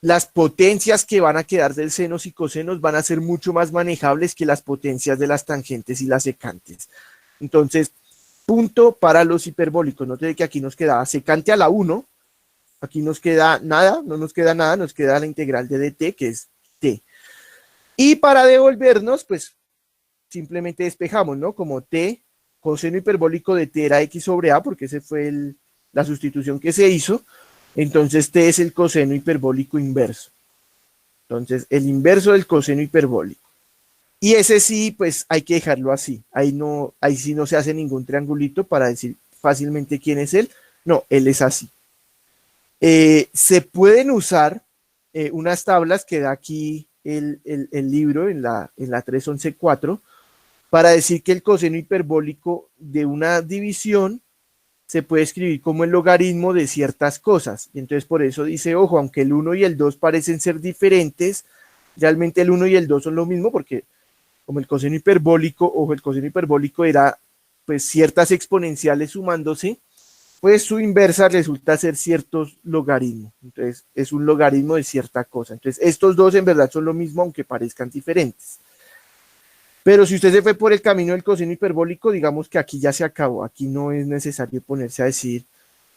las potencias que van a quedar del senos y cosenos van a ser mucho más manejables que las potencias de las tangentes y las secantes. Entonces, punto para los hiperbólicos. Note que aquí nos queda secante a la 1, aquí nos queda nada, no nos queda nada, nos queda la integral de dt, que es t. Y para devolvernos, pues simplemente despejamos, ¿no? Como t, coseno hiperbólico de t era x sobre a, porque ese fue la sustitución que se hizo. Entonces t es el coseno hiperbólico inverso. Entonces, el inverso del coseno hiperbólico. Y ese sí, pues hay que dejarlo así. Ahí sí no se hace ningún triangulito para decir fácilmente quién es él. No, él es así. Se pueden usar unas tablas que da aquí el libro en la 3.11.4 para decir que el coseno hiperbólico de una división se puede escribir como el logaritmo de ciertas cosas. Y entonces por eso dice, ojo, aunque el 1 y el 2 parecen ser diferentes, realmente el 1 y el 2 son lo mismo porque como el coseno hiperbólico, ojo, el coseno hiperbólico era pues ciertas exponenciales sumándose, pues su inversa resulta ser ciertos logaritmos. Entonces es un logaritmo de cierta cosa. Entonces estos dos en verdad son lo mismo aunque parezcan diferentes. Pero si usted se fue por el camino del coseno hiperbólico, digamos que aquí ya se acabó. Aquí no es necesario ponerse a decir,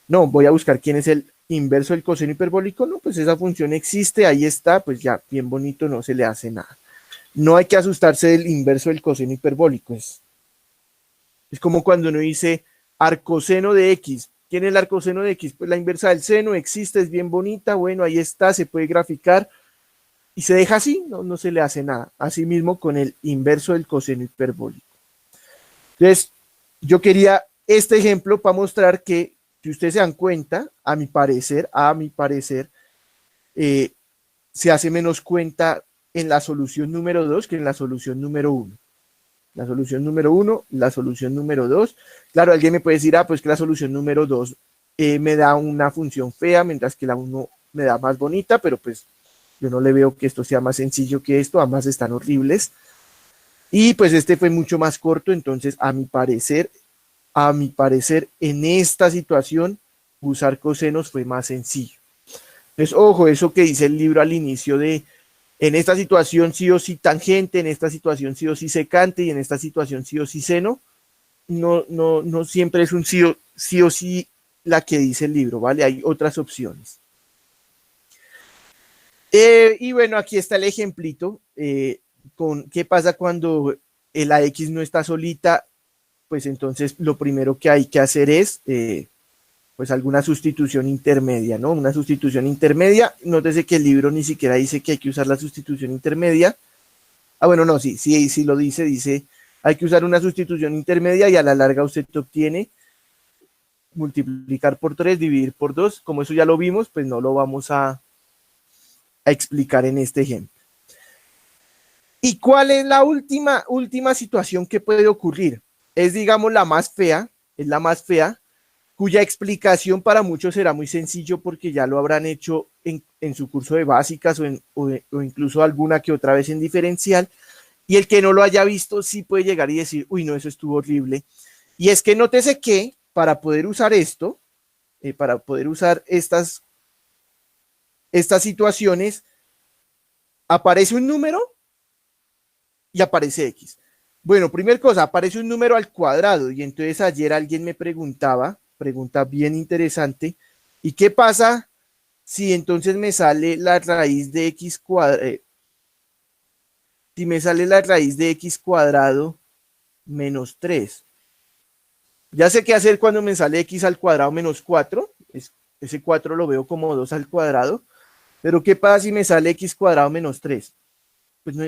no, voy a buscar quién es el inverso del coseno hiperbólico. No, pues esa función existe, ahí está, pues ya bien bonito, no se le hace nada. No hay que asustarse del inverso del coseno hiperbólico. Es como cuando uno dice arcoseno de X. ¿Quién es el arcoseno de X? Pues la inversa del seno existe, es bien bonita, bueno, ahí está, se puede graficar y se deja así, no se le hace nada. Asimismo con el inverso del coseno hiperbólico. Entonces, yo quería este ejemplo para mostrar que, si ustedes se dan cuenta, a mi parecer, se hace menos cuenta en la solución número 2 que en la solución número 1. La solución número 1, la solución número 2. Claro, alguien me puede decir, pues que la solución número 2 me da una función fea, mientras que la 1 me da más bonita, pero pues yo no le veo que esto sea más sencillo que esto, ambas están horribles. Y pues este fue mucho más corto, entonces a mi parecer, en esta situación, usar cosenos fue más sencillo. Entonces, ojo, eso que dice el libro al inicio de, en esta situación sí o sí tangente, en esta situación sí o sí secante y en esta situación sí o sí seno, no siempre es un sí o sí la que dice el libro, ¿vale? Hay otras opciones. Y bueno, aquí está el ejemplito con qué pasa cuando la X no está solita. Pues entonces lo primero que hay que hacer es pues alguna sustitución intermedia, ¿no? Una sustitución intermedia. Nótese que el libro ni siquiera dice que hay que usar la sustitución intermedia. Bueno, no, sí lo dice, hay que usar una sustitución intermedia y a la larga usted obtiene multiplicar por 3, dividir por 2. Como eso ya lo vimos, pues no lo vamos a explicar en este ejemplo. ¿Y cuál es la última situación que puede ocurrir? Es, digamos, la más fea, cuya explicación para muchos será muy sencillo porque ya lo habrán hecho en su curso de básicas o incluso alguna que otra vez en diferencial, y el que no lo haya visto sí puede llegar y decir, uy, no, eso estuvo horrible. Y es que nótese que para poder usar esto, para poder usar estas situaciones, aparece un número y aparece X. Bueno, primera cosa, aparece un número al cuadrado y entonces ayer alguien me pregunta bien interesante, ¿y qué pasa si entonces me sale la raíz de X cuadrado? Si me sale la raíz de X cuadrado menos 3. Ya sé qué hacer cuando me sale X al cuadrado menos 4. Ese 4 lo veo como 2 al cuadrado. Pero ¿qué pasa si me sale X cuadrado menos 3? Pues no,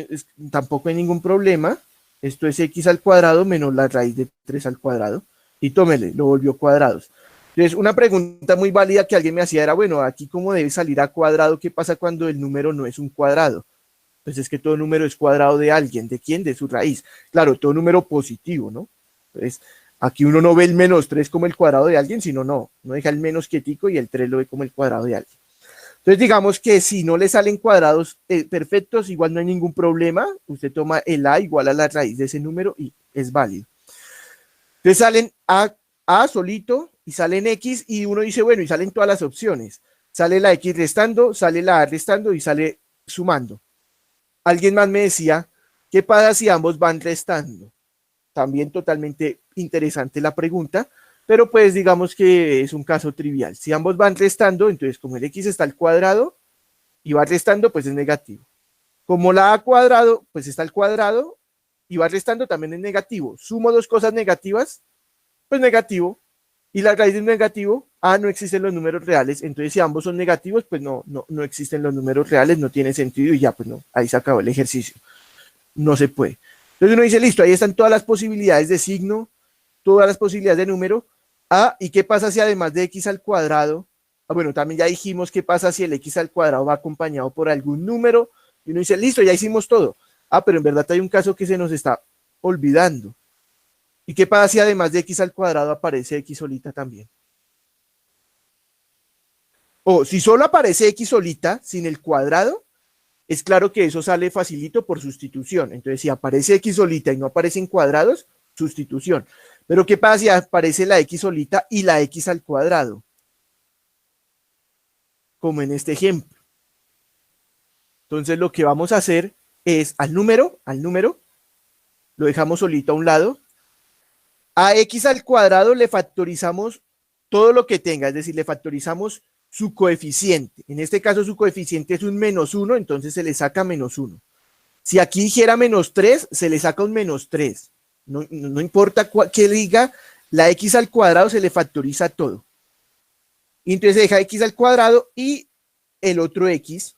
tampoco hay ningún problema. Esto es X al cuadrado menos la raíz de 3 al cuadrado. Y tómele, lo volvió cuadrados. Entonces, una pregunta muy válida que alguien me hacía era, bueno, aquí cómo debe salir a cuadrado, ¿qué pasa cuando el número no es un cuadrado? Pues es que todo número es cuadrado de alguien. ¿De quién? De su raíz. Claro, todo número positivo, ¿no? Entonces, aquí uno no ve el menos 3 como el cuadrado de alguien, sino no deja el menos quietico y el 3 lo ve como el cuadrado de alguien. Entonces, digamos que si no le salen cuadrados perfectos, igual no hay ningún problema. Usted toma el a igual a la raíz de ese número y es válido. Entonces salen a solito y salen x y uno dice, bueno, y salen todas las opciones. Sale la x restando, sale la a restando y sale sumando. Alguien más me decía, ¿qué pasa si ambos van restando? También totalmente interesante la pregunta, pero pues digamos que es un caso trivial. Si ambos van restando, entonces como el x está al cuadrado y va restando, pues es negativo. Como la a cuadrado, pues está al cuadrado y va restando, también es negativo. Sumo dos cosas negativas, pues negativo. Y la raíz de un negativo, no existen los números reales. Entonces, si ambos son negativos, pues no existen los números reales, no tiene sentido y ya, pues no, ahí se acabó el ejercicio. No se puede. Entonces uno dice, listo, ahí están todas las posibilidades de signo, todas las posibilidades de número. ¿Y qué pasa si además de x al cuadrado? Bueno, también ya dijimos qué pasa si el x al cuadrado va acompañado por algún número. Y uno dice, listo, ya hicimos todo. Pero en verdad hay un caso que se nos está olvidando. ¿Y qué pasa si además de x al cuadrado aparece x solita también? O si solo aparece x solita, sin el cuadrado, es claro que eso sale facilito por sustitución. Entonces, si aparece x solita y no aparecen cuadrados, sustitución. Pero ¿qué pasa si aparece la x solita y la x al cuadrado? Como en este ejemplo. Entonces, lo que vamos a hacer es al número, lo dejamos solito a un lado. A x al cuadrado le factorizamos todo lo que tenga, es decir, le factorizamos su coeficiente. En este caso, su coeficiente es un -1, entonces se le saca -1. Si aquí dijera -3, se le saca un -3. No importa qué diga, la x al cuadrado se le factoriza todo. Y entonces se deja x al cuadrado y el otro x,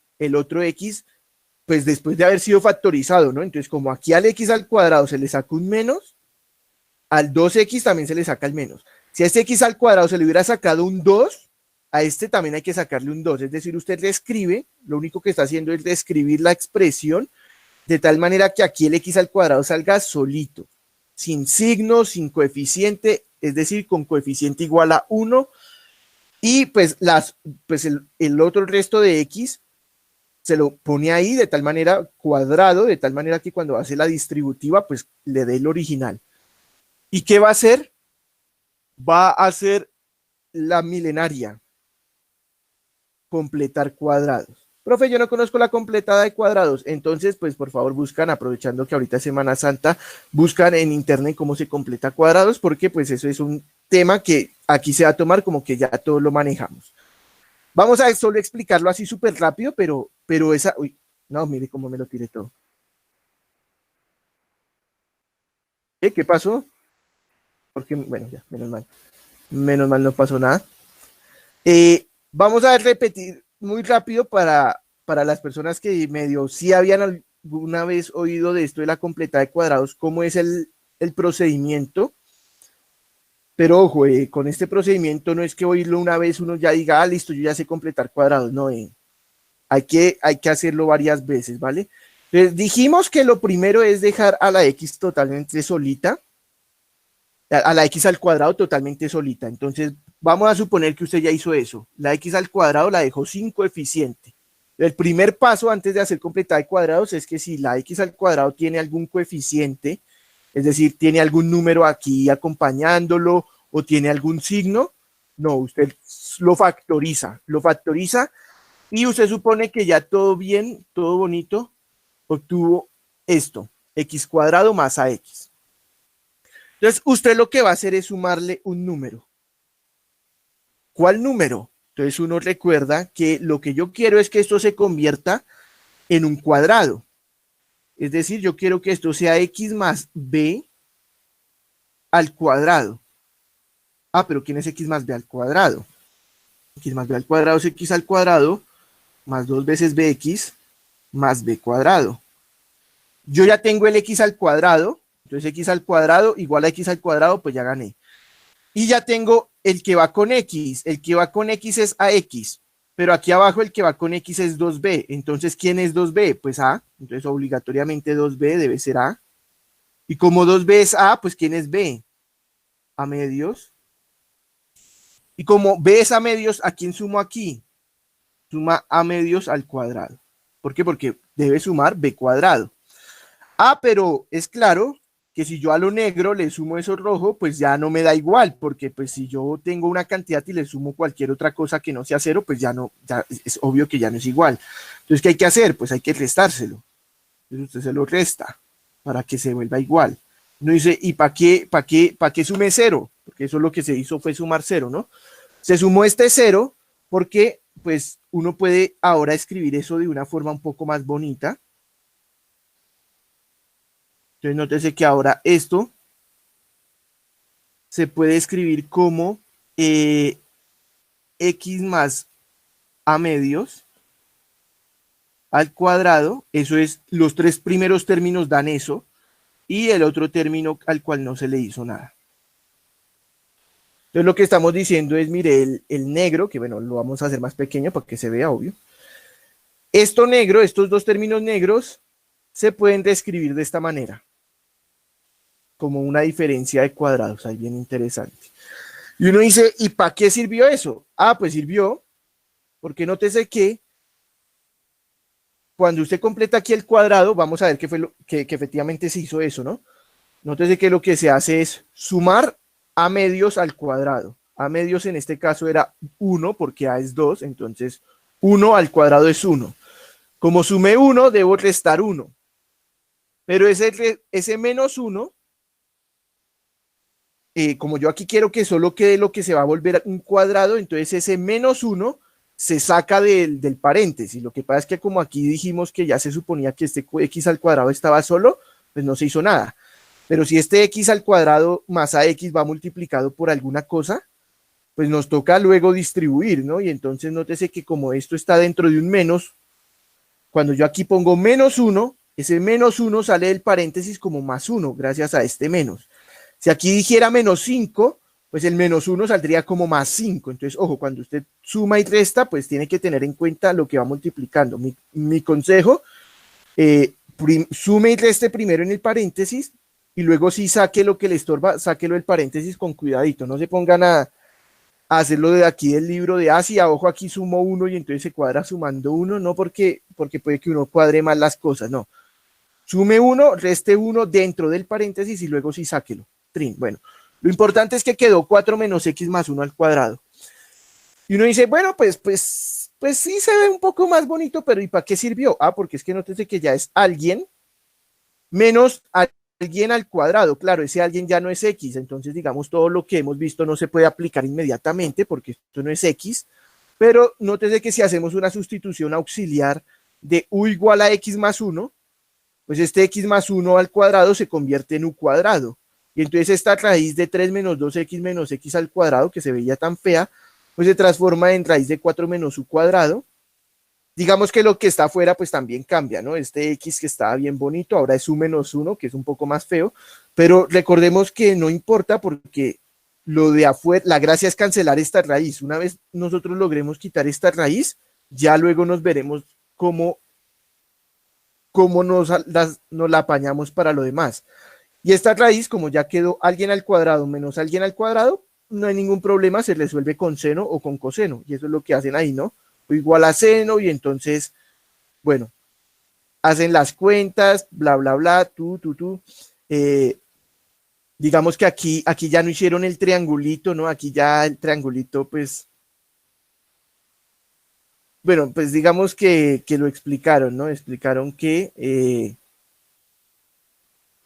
pues después de haber sido factorizado, ¿no? Entonces, como aquí al x al cuadrado se le saca un menos, al 2x también se le saca el menos. Si a este x al cuadrado se le hubiera sacado un 2, a este también hay que sacarle un 2. Es decir, usted reescribe, lo único que está haciendo es reescribir la expresión de tal manera que aquí el x al cuadrado salga solito, sin signo, sin coeficiente, es decir, con coeficiente igual a 1. Y pues, el otro resto de x se lo pone ahí de tal manera cuadrado, de tal manera que cuando hace la distributiva, pues le dé el original. ¿Y qué va a hacer? Va a hacer la milenaria, completar cuadrados. Profe, yo no conozco la completada de cuadrados. Entonces, pues por favor buscan, aprovechando que ahorita es Semana Santa, buscan en internet cómo se completa cuadrados, porque pues eso es un tema que aquí se va a tomar como que ya todos lo manejamos. Vamos a solo explicarlo así súper rápido, pero esa... Uy, no, mire cómo me lo tiré todo. ¿Qué pasó? Porque, bueno, ya, menos mal. Menos mal no pasó nada. Vamos a repetir muy rápido para las personas que medio sí habían alguna vez oído de esto de la completa de cuadrados, cómo es el procedimiento. Pero ojo, con este procedimiento no es que oírlo una vez uno ya diga, ah, listo, yo ya sé completar cuadrados. No, hay que hacerlo varias veces, ¿vale? Entonces dijimos que lo primero es dejar a la x totalmente solita, a la x al cuadrado totalmente solita. Entonces, vamos a suponer que usted ya hizo eso. La x al cuadrado la dejó sin coeficiente. El primer paso antes de hacer completada de cuadrados es que si la x al cuadrado tiene algún coeficiente, es decir, tiene algún número aquí acompañándolo o tiene algún signo, no, usted lo factoriza y usted supone que ya todo bien, todo bonito, obtuvo esto, x cuadrado más ax. Entonces, usted lo que va a hacer es sumarle un número. ¿Cuál número? Entonces, uno recuerda que lo que yo quiero es que esto se convierta en un cuadrado. Es decir, yo quiero que esto sea x más b al cuadrado. Ah, pero ¿quién es x más b al cuadrado? X más b al cuadrado es x al cuadrado más 2 veces bx más b cuadrado. Yo ya tengo el x al cuadrado, entonces x al cuadrado igual a x al cuadrado, pues ya gané. Y ya tengo el que va con x. El que va con x es ax. Pero aquí abajo el que va con x es 2b. Entonces, ¿quién es 2b? Pues a. Entonces, obligatoriamente 2b debe ser a. Y como 2b es a, pues ¿quién es b? A medios. Y como b es a medios, ¿a quién sumo aquí? Suma a medios al cuadrado. ¿Por qué? Porque debe sumar b cuadrado. Ah, pero es claro que si yo a lo negro le sumo eso rojo, pues ya no me da igual, porque pues si yo tengo una cantidad y le sumo cualquier otra cosa que no sea cero, pues ya no, ya es obvio que ya no es igual. Entonces, ¿qué hay que hacer? Pues hay que restárselo. Entonces usted se lo resta para que se vuelva igual. No dice, ¿y para qué sume cero? Porque eso lo que se hizo fue sumar cero, ¿no? Se sumó este cero porque pues uno puede ahora escribir eso de una forma un poco más bonita. Entonces, nótese que ahora esto se puede escribir como x más a medios al cuadrado. Eso es, los tres primeros términos dan eso. Y el otro término al cual no se le hizo nada. Entonces, lo que estamos diciendo es, mire, el negro, que bueno, lo vamos a hacer más pequeño para que se vea obvio. Esto negro, estos dos términos negros, se pueden describir de esta manera. como una diferencia de cuadrados, ahí bien interesante. Y uno dice, ¿y para qué sirvió eso? Ah, pues sirvió porque nótese que cuando usted completa aquí el cuadrado, vamos a ver qué fue que efectivamente se hizo eso, ¿no? Nótese que lo que se hace es sumar a medios al cuadrado. A medios en este caso era 1 porque A es 2, entonces 1 al cuadrado es 1. Como sumé 1, debo restar 1. Pero ese menos 1, como yo aquí quiero que solo quede lo que se va a volver un cuadrado, entonces ese menos 1 se saca del paréntesis. Lo que pasa es que como aquí dijimos que ya se suponía que este x al cuadrado estaba solo, pues no se hizo nada. Pero si este x al cuadrado más ax va multiplicado por alguna cosa, pues nos toca luego distribuir, ¿no? Y entonces nótese que como esto está dentro de un menos, cuando yo aquí pongo menos 1, ese menos 1 sale del paréntesis como más 1, gracias a este menos. Si aquí dijera menos 5, pues el menos 1 saldría como más 5. Entonces, ojo, cuando usted suma y resta, pues tiene que tener en cuenta lo que va multiplicando. Mi consejo, sume y reste primero en el paréntesis y luego sí saque lo que le estorba, sáquelo del paréntesis con cuidadito. No se pongan a hacerlo de aquí del libro de Asia, ojo, aquí sumo 1 y entonces se cuadra sumando 1, no porque puede que uno cuadre mal las cosas, no. Sume 1, reste 1 dentro del paréntesis y luego sí sáquelo. Trin. Bueno, lo importante es que quedó 4 menos x más 1 al cuadrado. Y uno dice, bueno, pues sí se ve un poco más bonito, pero ¿y para qué sirvió? Ah, porque es que nótese que ya es alguien menos alguien al cuadrado. Claro, ese alguien ya no es x, entonces digamos todo lo que hemos visto no se puede aplicar inmediatamente porque esto no es x, pero nótese que si hacemos una sustitución auxiliar de u igual a x más 1, pues este x más 1 al cuadrado se convierte en u cuadrado. Y entonces esta raíz de 3 menos 2x menos x al cuadrado, que se veía tan fea, pues se transforma en raíz de 4 menos u cuadrado. Digamos que lo que está afuera pues también cambia, ¿no? Este x que estaba bien bonito, ahora es u menos 1, que es un poco más feo, pero recordemos que no importa porque lo de afuera, la gracia es cancelar esta raíz. Una vez nosotros logremos quitar esta raíz, ya luego nos veremos cómo nos la apañamos para lo demás. Y esta raíz, como ya quedó alguien al cuadrado menos alguien al cuadrado, no hay ningún problema, se resuelve con seno o con coseno. Y eso es lo que hacen ahí, ¿no? O igual a seno y entonces, bueno, hacen las cuentas, bla, bla, bla, digamos que aquí ya no hicieron el triangulito, ¿no? Aquí ya el triangulito, pues, bueno, pues digamos que lo explicaron, ¿no? Explicaron que...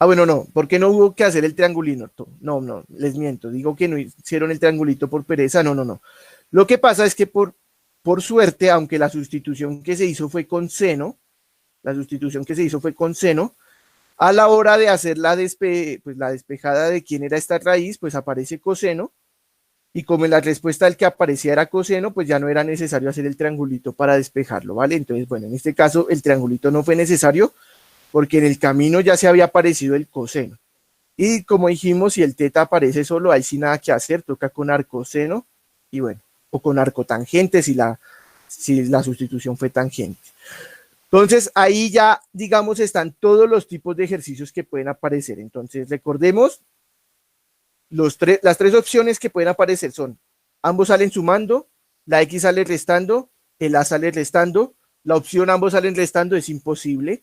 bueno, no, porque no hubo que hacer el triangulito. No, les miento. Digo que no hicieron el triangulito por pereza. No. Lo que pasa es que por suerte, aunque la sustitución que se hizo fue con seno, a la hora de hacer la despejada de quién era esta raíz, pues aparece coseno. Y como en la respuesta del que aparecía era coseno, pues ya no era necesario hacer el triangulito para despejarlo, ¿vale? Entonces, bueno, en este caso el triangulito no fue necesario, porque en el camino ya se había aparecido el coseno. Y como dijimos, si el teta aparece solo, ahí sí nada que hacer, toca con arcoseno y bueno, o con arcotangente si la sustitución fue tangente. Entonces ahí ya, digamos, están todos los tipos de ejercicios que pueden aparecer. Entonces recordemos, las tres opciones que pueden aparecer son, ambos salen sumando, la x sale restando, el a sale restando, la opción ambos salen restando es imposible.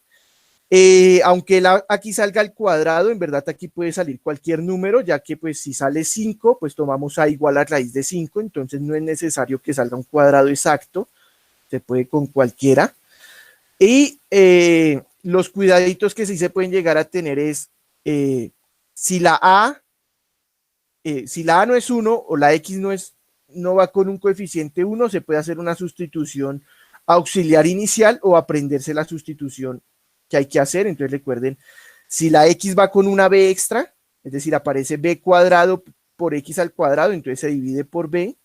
Aunque aquí salga al cuadrado, en verdad aquí puede salir cualquier número, ya que pues si sale 5, pues tomamos a igual a raíz de 5, entonces no es necesario que salga un cuadrado exacto, se puede con cualquiera. Y los cuidaditos que sí se pueden llegar a tener es, si la A no es 1 o la X no va con un coeficiente 1, se puede hacer una sustitución auxiliar inicial o aprenderse la sustitución que hay que hacer. Entonces recuerden, si la x va con una b extra, es decir, aparece b cuadrado por x al cuadrado, entonces se divide por b,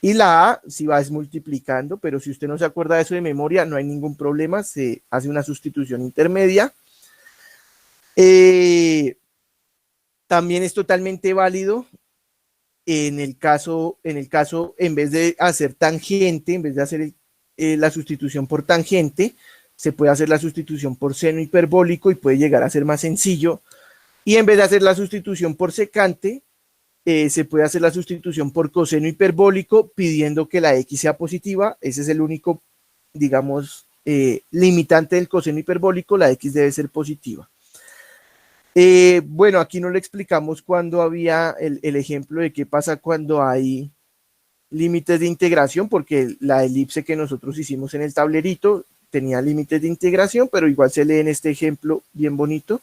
y la a si va multiplicando, pero si usted no se acuerda de eso de memoria, no hay ningún problema, se hace una sustitución intermedia. También es totalmente válido en el caso, en vez de hacer tangente, en vez de hacer la sustitución por tangente, se puede hacer la sustitución por seno hiperbólico y puede llegar a ser más sencillo. Y en vez de hacer la sustitución por secante, se puede hacer la sustitución por coseno hiperbólico pidiendo que la x sea positiva. Ese es el único, digamos, limitante del coseno hiperbólico, la x debe ser positiva. Bueno, aquí no le explicamos cuando había el ejemplo de qué pasa cuando hay límites de integración, porque la elipse que nosotros hicimos en el tablerito tenía límites de integración, pero igual se lee en este ejemplo bien bonito.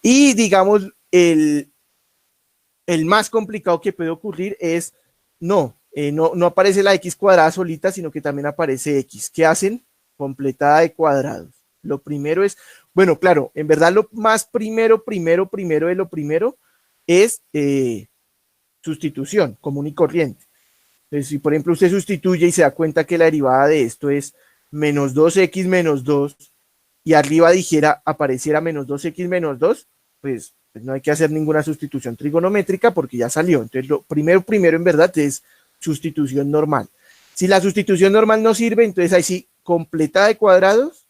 Y digamos, el más complicado que puede ocurrir es, no aparece la x cuadrada solita, sino que también aparece x. ¿Qué hacen? Completada de cuadrados. Lo primero es, bueno, claro, en verdad lo más primero de lo primero es sustitución común y corriente. Entonces, si por ejemplo usted sustituye y se da cuenta que la derivada de esto es menos 2x menos 2 y arriba dijera, apareciera menos 2x menos 2, pues no hay que hacer ninguna sustitución trigonométrica porque ya salió. Entonces lo primero en verdad es sustitución normal. Si la sustitución normal no sirve, entonces ahí sí, completa de cuadrados,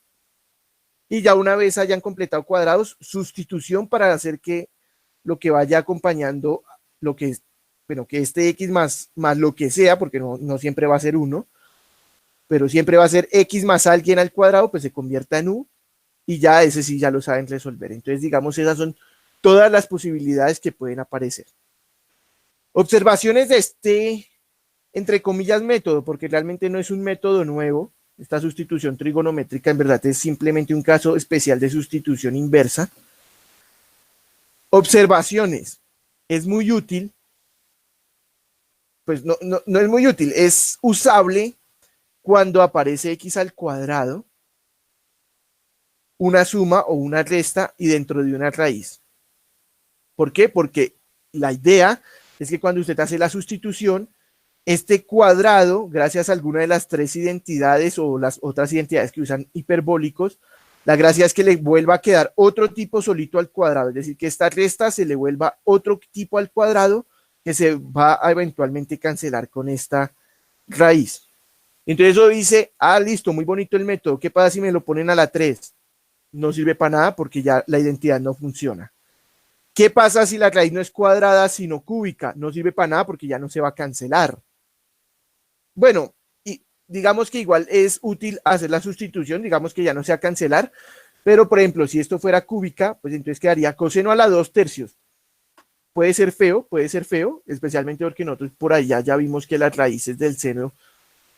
y ya una vez hayan completado cuadrados, sustitución para hacer que lo que vaya acompañando, lo que es, bueno, que este x más lo que sea, porque no siempre va a ser 1, pero siempre va a ser x más alguien al cuadrado, pues se convierta en u, y ya ese sí ya lo saben resolver. Entonces, digamos, esas son todas las posibilidades que pueden aparecer. Observaciones de este, entre comillas, método, porque realmente no es un método nuevo. Esta sustitución trigonométrica en verdad es simplemente un caso especial de sustitución inversa. Observaciones. Es muy útil. Pues no es muy útil, es usable cuando aparece x al cuadrado, una suma o una resta y dentro de una raíz. ¿Por qué? Porque la idea es que cuando usted hace la sustitución, este cuadrado, gracias a alguna de las tres identidades o las otras identidades que usan hiperbólicos, la gracia es que le vuelva a quedar otro tipo solito al cuadrado, es decir, que esta resta se le vuelva otro tipo al cuadrado que se va a eventualmente cancelar con esta raíz. Entonces eso dice, listo, muy bonito el método, ¿qué pasa si me lo ponen a la 3? No sirve para nada porque ya la identidad no funciona. ¿Qué pasa si la raíz no es cuadrada sino cúbica? No sirve para nada porque ya no se va a cancelar. Bueno, y digamos que igual es útil hacer la sustitución, digamos que ya no se va a cancelar, pero por ejemplo, si esto fuera cúbica, pues entonces quedaría coseno a la 2/3. Puede ser feo, especialmente porque nosotros por allá ya vimos que las raíces del seno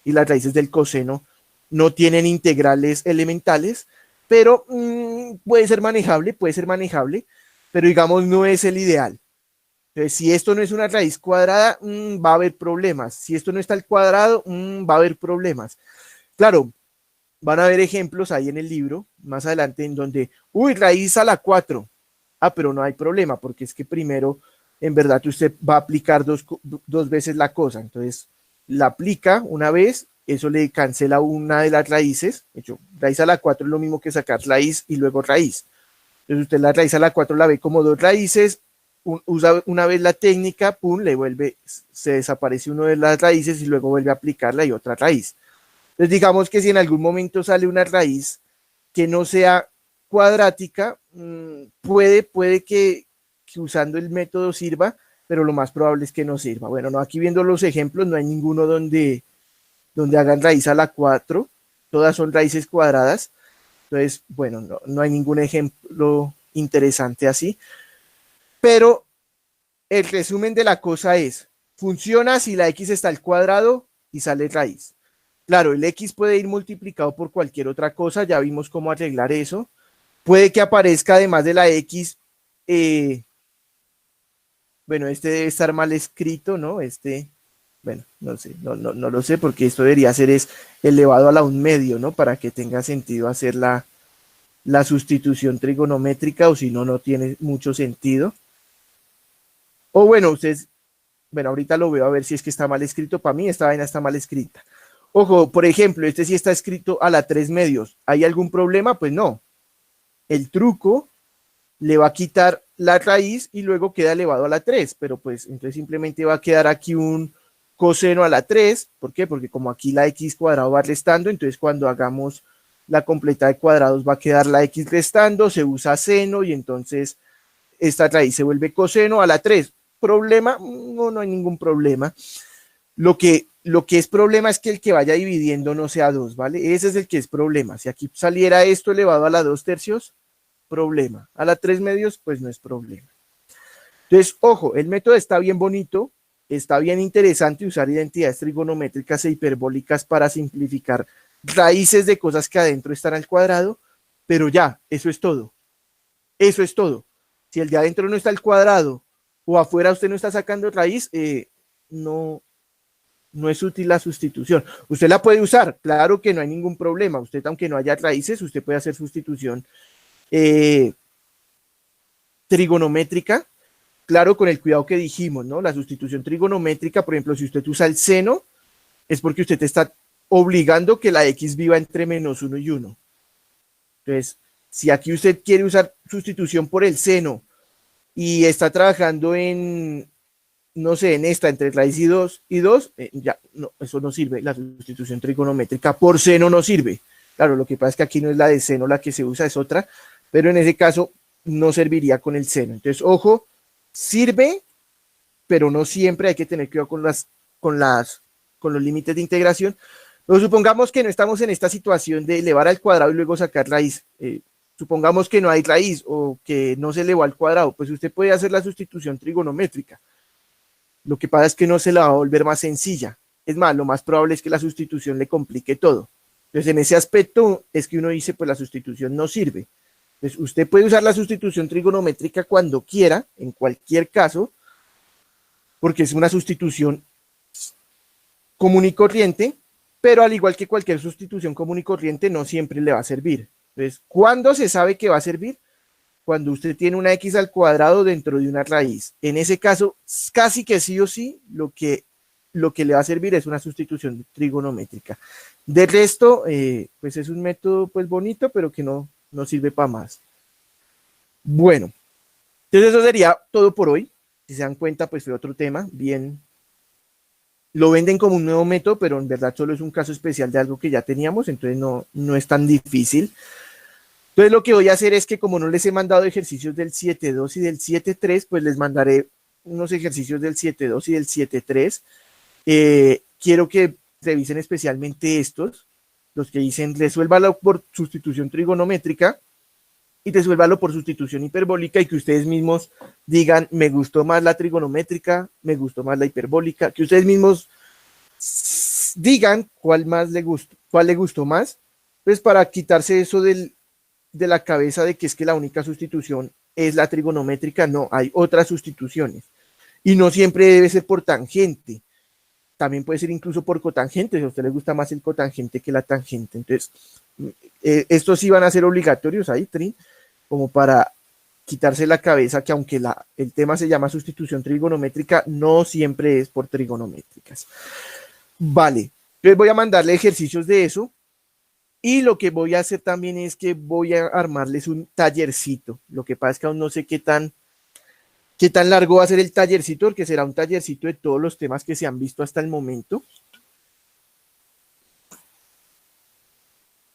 y las raíces del coseno no tienen integrales elementales, pero puede ser manejable, pero digamos no es el ideal. Entonces, si esto no es una raíz cuadrada, va a haber problemas. Si esto no está al cuadrado, va a haber problemas. Claro, van a haber ejemplos ahí en el libro, más adelante, en donde, raíz a la 4. Pero no hay problema, porque es que primero, en verdad, usted va a aplicar dos veces la cosa. Entonces, la aplica una vez, eso le cancela una de las raíces. De hecho, raíz a la 4 es lo mismo que sacar raíz y luego raíz. Entonces, usted la raíz a la 4 la ve como dos raíces, usa una vez la técnica, pum, le vuelve, se desaparece una de las raíces y luego vuelve a aplicarla y otra raíz. Entonces, digamos que si en algún momento sale una raíz que no sea cuadrática, puede que usando el método sirva, pero lo más probable es que no sirva. Bueno, no, aquí viendo los ejemplos, no hay ninguno donde hagan raíz a la 4, todas son raíces cuadradas. Entonces, bueno, no hay ningún ejemplo interesante así. Pero el resumen de la cosa es, funciona si la x está al cuadrado y sale raíz. Claro, el x puede ir multiplicado por cualquier otra cosa, ya vimos cómo arreglar eso. Puede que aparezca además de la x, bueno, este debe estar mal escrito, ¿no? Bueno, no sé, no lo sé, porque esto debería ser es elevado a la 1/2, ¿no? Para que tenga sentido hacer la sustitución trigonométrica, o si no, no tiene mucho sentido. O bueno, ustedes, bueno, ahorita lo veo a ver si es que está mal escrito. Para mí esta vaina está mal escrita. Ojo, por ejemplo, este sí está escrito a la 3/2. ¿Hay algún problema? Pues no. El truco le va a quitar la raíz y luego queda elevado a la 3, pero pues entonces simplemente va a quedar aquí un coseno a la 3. ¿Por qué? Porque como aquí la x cuadrado va restando, entonces cuando hagamos la completa de cuadrados va a quedar la x restando, se usa seno y entonces esta raíz se vuelve coseno a la 3. ¿Problema? No, no hay ningún problema. Lo que es problema es que el que vaya dividiendo no sea 2, ¿vale? Ese es el que es problema. Si aquí saliera esto elevado a la 2 tercios, problema. A la 3 medios, pues no es problema. Entonces, ojo, el método está bien bonito, está bien interesante usar identidades trigonométricas e hiperbólicas para simplificar raíces de cosas que adentro están al cuadrado, pero ya, eso es todo. Eso es todo. Si el de adentro no está al cuadrado o afuera usted no está sacando raíz, no, no es útil la sustitución. Usted la puede usar, claro que no hay ningún problema. Usted, aunque no haya raíces, usted puede hacer sustitución trigonométrica, claro, con el cuidado que dijimos, ¿no? La sustitución trigonométrica, por ejemplo, si usted usa el seno, es porque usted está obligando que la x viva entre -1 y 1. Entonces, si aquí usted quiere usar sustitución por el seno y está trabajando en, no sé, en esta, entre raíz y 2, ya, no, eso no sirve. La sustitución trigonométrica por seno no sirve. Claro, lo que pasa es que aquí no es la de seno la que se usa, es otra, pero en ese caso no serviría con el seno. Entonces, ojo, sirve, pero no siempre. Hay que tener cuidado con los límites de integración. Pero supongamos que no estamos en esta situación de elevar al cuadrado y luego sacar raíz. Supongamos que no hay raíz o que no se elevó al cuadrado, pues usted puede hacer la sustitución trigonométrica. Lo que pasa es que no se la va a volver más sencilla. Es más, lo más probable es que la sustitución le complique todo. Entonces, en ese aspecto es que uno dice, pues la sustitución no sirve. Entonces, usted puede usar la sustitución trigonométrica cuando quiera, en cualquier caso, porque es una sustitución común y corriente, pero al igual que cualquier sustitución común y corriente, no siempre le va a servir. Entonces, ¿cuándo se sabe que va a servir? Cuando usted tiene una x al cuadrado dentro de una raíz. En ese caso, casi que sí o sí, lo que le va a servir es una sustitución trigonométrica. De resto, pues es un método pues bonito, pero que no sirve para más. Bueno, entonces eso sería todo por hoy. Si se dan cuenta, pues fue otro tema, bien. Lo venden como un nuevo método, pero en verdad solo es un caso especial de algo que ya teníamos, entonces no es tan difícil. Entonces lo que voy a hacer es que como no les he mandado ejercicios del 7.2 y del 7.3, pues les mandaré unos ejercicios del 7.2 y del 7.3. Quiero que revisen especialmente estos, los que dicen resuélvalo por sustitución trigonométrica y resuélvalo por sustitución hiperbólica, y que ustedes mismos digan, me gustó más la trigonométrica, me gustó más la hiperbólica, que ustedes mismos digan cuál le gustó más, pues para quitarse eso de la cabeza de que es que la única sustitución es la trigonométrica. No, hay otras sustituciones. Y no siempre debe ser por tangente. También puede ser incluso por cotangente, si a usted le gusta más el cotangente que la tangente. Entonces, estos sí van a ser obligatorios ahí, Trin, como para quitarse la cabeza que aunque el tema se llama sustitución trigonométrica, no siempre es por trigonométricas. Vale, entonces voy a mandarle ejercicios de eso. Y lo que voy a hacer también es que voy a armarles un tallercito. Lo que pasa es que aún no sé qué tan largo va a ser el tallercito, porque será un tallercito de todos los temas que se han visto hasta el momento.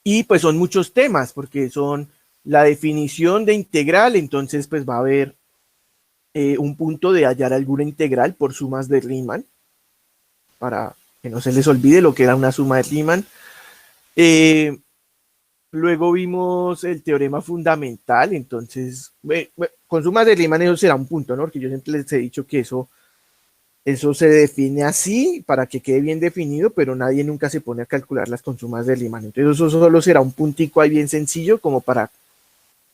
Y pues son muchos temas, porque son la definición de integral, entonces pues va a haber un punto de hallar alguna integral por sumas de Riemann, para que no se les olvide lo que era una suma de Riemann. Luego vimos el teorema fundamental, entonces, con sumas de Riemann eso será un punto, ¿no? Porque yo siempre les he dicho que eso se define así para que quede bien definido, pero nadie nunca se pone a calcular las consumas de Riemann. Entonces eso solo será un puntico ahí bien sencillo, como para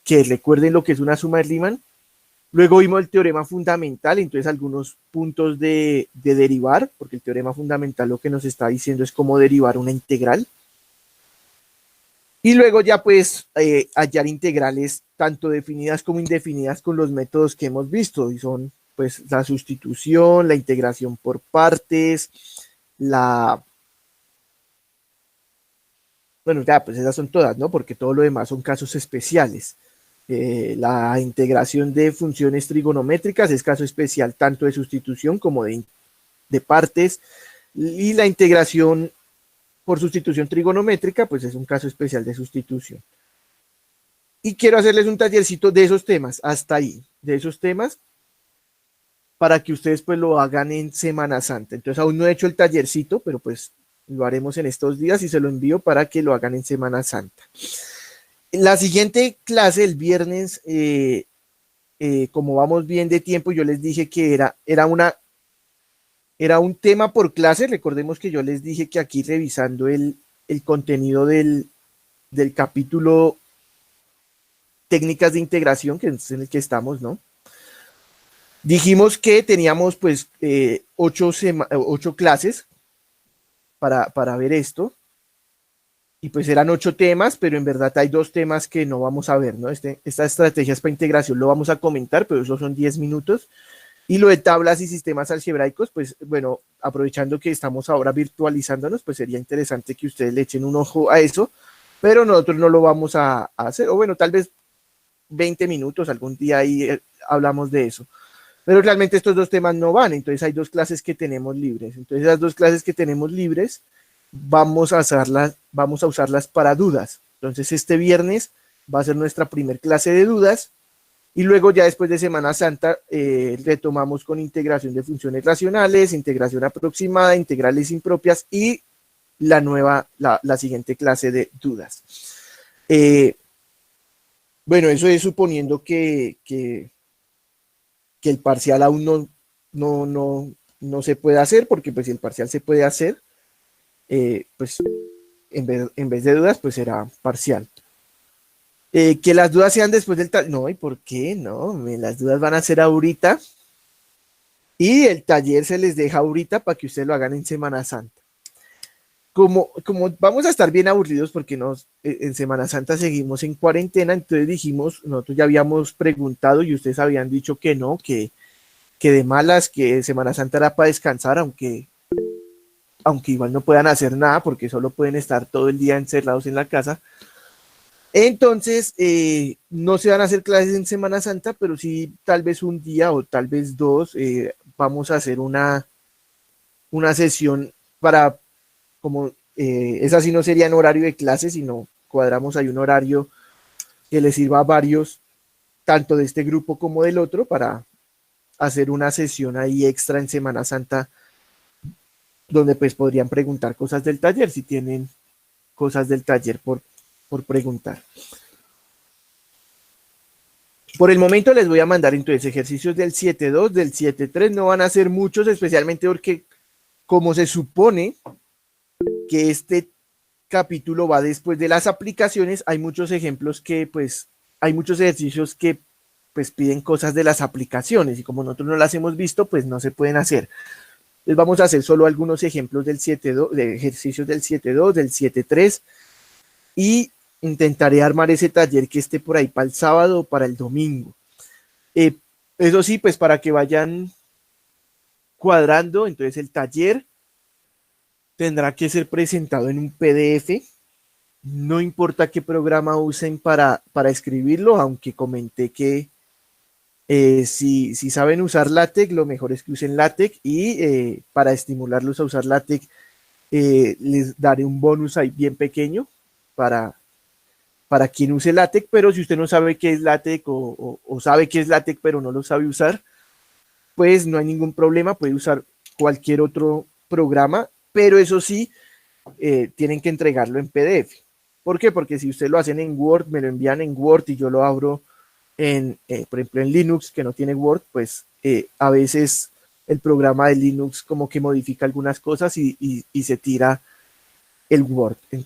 que recuerden lo que es una suma de Riemann. Luego vimos el teorema fundamental, entonces algunos puntos de derivar, porque el teorema fundamental lo que nos está diciendo es cómo derivar una integral. Y luego ya pues hallar integrales tanto definidas como indefinidas con los métodos que hemos visto, y son pues la sustitución, la integración por partes, bueno, ya pues esas son todas, ¿no? Porque todo lo demás son casos especiales. La integración de funciones trigonométricas es caso especial tanto de sustitución como de partes, y la integración por sustitución trigonométrica pues es un caso especial de sustitución. Y quiero hacerles un tallercito de esos temas, hasta ahí, de esos temas, para que ustedes pues lo hagan en Semana Santa. Entonces aún no he hecho el tallercito, pero pues lo haremos en estos días y se lo envío para que lo hagan en Semana Santa. La siguiente clase, el viernes, como vamos bien de tiempo, yo les dije que era un tema por clase. Recordemos que yo les dije que aquí revisando el contenido del capítulo técnicas de integración, que es en el que estamos, ¿no? Dijimos que teníamos pues 8 clases para ver esto, y pues eran 8 temas, pero en verdad hay 2 temas que no vamos a ver, ¿no? Estas estrategias para integración lo vamos a comentar, pero eso son 10 minutos. Y lo de tablas y sistemas algebraicos, pues bueno, aprovechando que estamos ahora virtualizándonos, pues sería interesante que ustedes le echen un ojo a eso, pero nosotros no lo vamos a hacer, o bueno, tal vez 20 minutos, algún día ahí hablamos de eso. Pero realmente estos 2 temas no van, entonces hay 2 clases que tenemos libres. Entonces esas 2 clases que tenemos libres vamos a usarlas para dudas. Entonces este viernes va a ser nuestra primer clase de dudas, y luego ya después de Semana Santa retomamos con integración de funciones racionales, integración aproximada, integrales impropias y la siguiente clase de dudas. Bueno, eso es suponiendo que el parcial aún no se puede hacer, porque pues si el parcial se puede hacer, pues en vez de dudas, pues será parcial. Que las dudas sean después del taller. No, ¿y por qué? No, las dudas van a ser ahorita, y el taller se les deja ahorita para que ustedes lo hagan en Semana Santa. Como vamos a estar bien aburridos porque en Semana Santa seguimos en cuarentena, entonces dijimos, nosotros ya habíamos preguntado y ustedes habían dicho que no, que de malas, que Semana Santa era para descansar, aunque igual no puedan hacer nada porque solo pueden estar todo el día encerrados en la casa. Entonces, no se van a hacer clases en Semana Santa, pero sí tal vez un día o tal vez 2 vamos a hacer una sesión para, como esa sí no sería en horario de clase, sino cuadramos ahí un horario que les sirva a varios, tanto de este grupo como del otro, para hacer una sesión ahí extra en Semana Santa, donde pues podrían preguntar cosas del taller, si tienen cosas del taller por preguntar. Por el momento les voy a mandar entonces ejercicios del 7.2, del 7.3, no van a ser muchos, especialmente porque como se supone que este capítulo va después de las aplicaciones, hay muchos ejemplos que pues, hay muchos ejercicios que pues piden cosas de las aplicaciones, y como nosotros no las hemos visto, pues no se pueden hacer. Entonces vamos a hacer solo algunos ejemplos del 7.2, de ejercicios del 7.2, del 7.3, y intentaré armar ese taller que esté por ahí para el sábado o para el domingo. Eso sí, pues para que vayan cuadrando, entonces el taller tendrá que ser presentado en un PDF. No importa qué programa usen para escribirlo, aunque comenté que si saben usar LaTeX, lo mejor es que usen LaTeX, y para estimularlos a usar LaTeX, les daré un bonus ahí bien pequeño para quien use LaTeX, pero si usted no sabe qué es LaTeX o sabe qué es LaTeX pero no lo sabe usar, pues no hay ningún problema, puede usar cualquier otro programa, pero eso sí, tienen que entregarlo en PDF. ¿Por qué? Porque si ustedes lo hacen en Word, me lo envían en Word y yo lo abro por ejemplo, en Linux, que no tiene Word, pues a veces el programa de Linux como que modifica algunas cosas y se tira el Word. Entonces,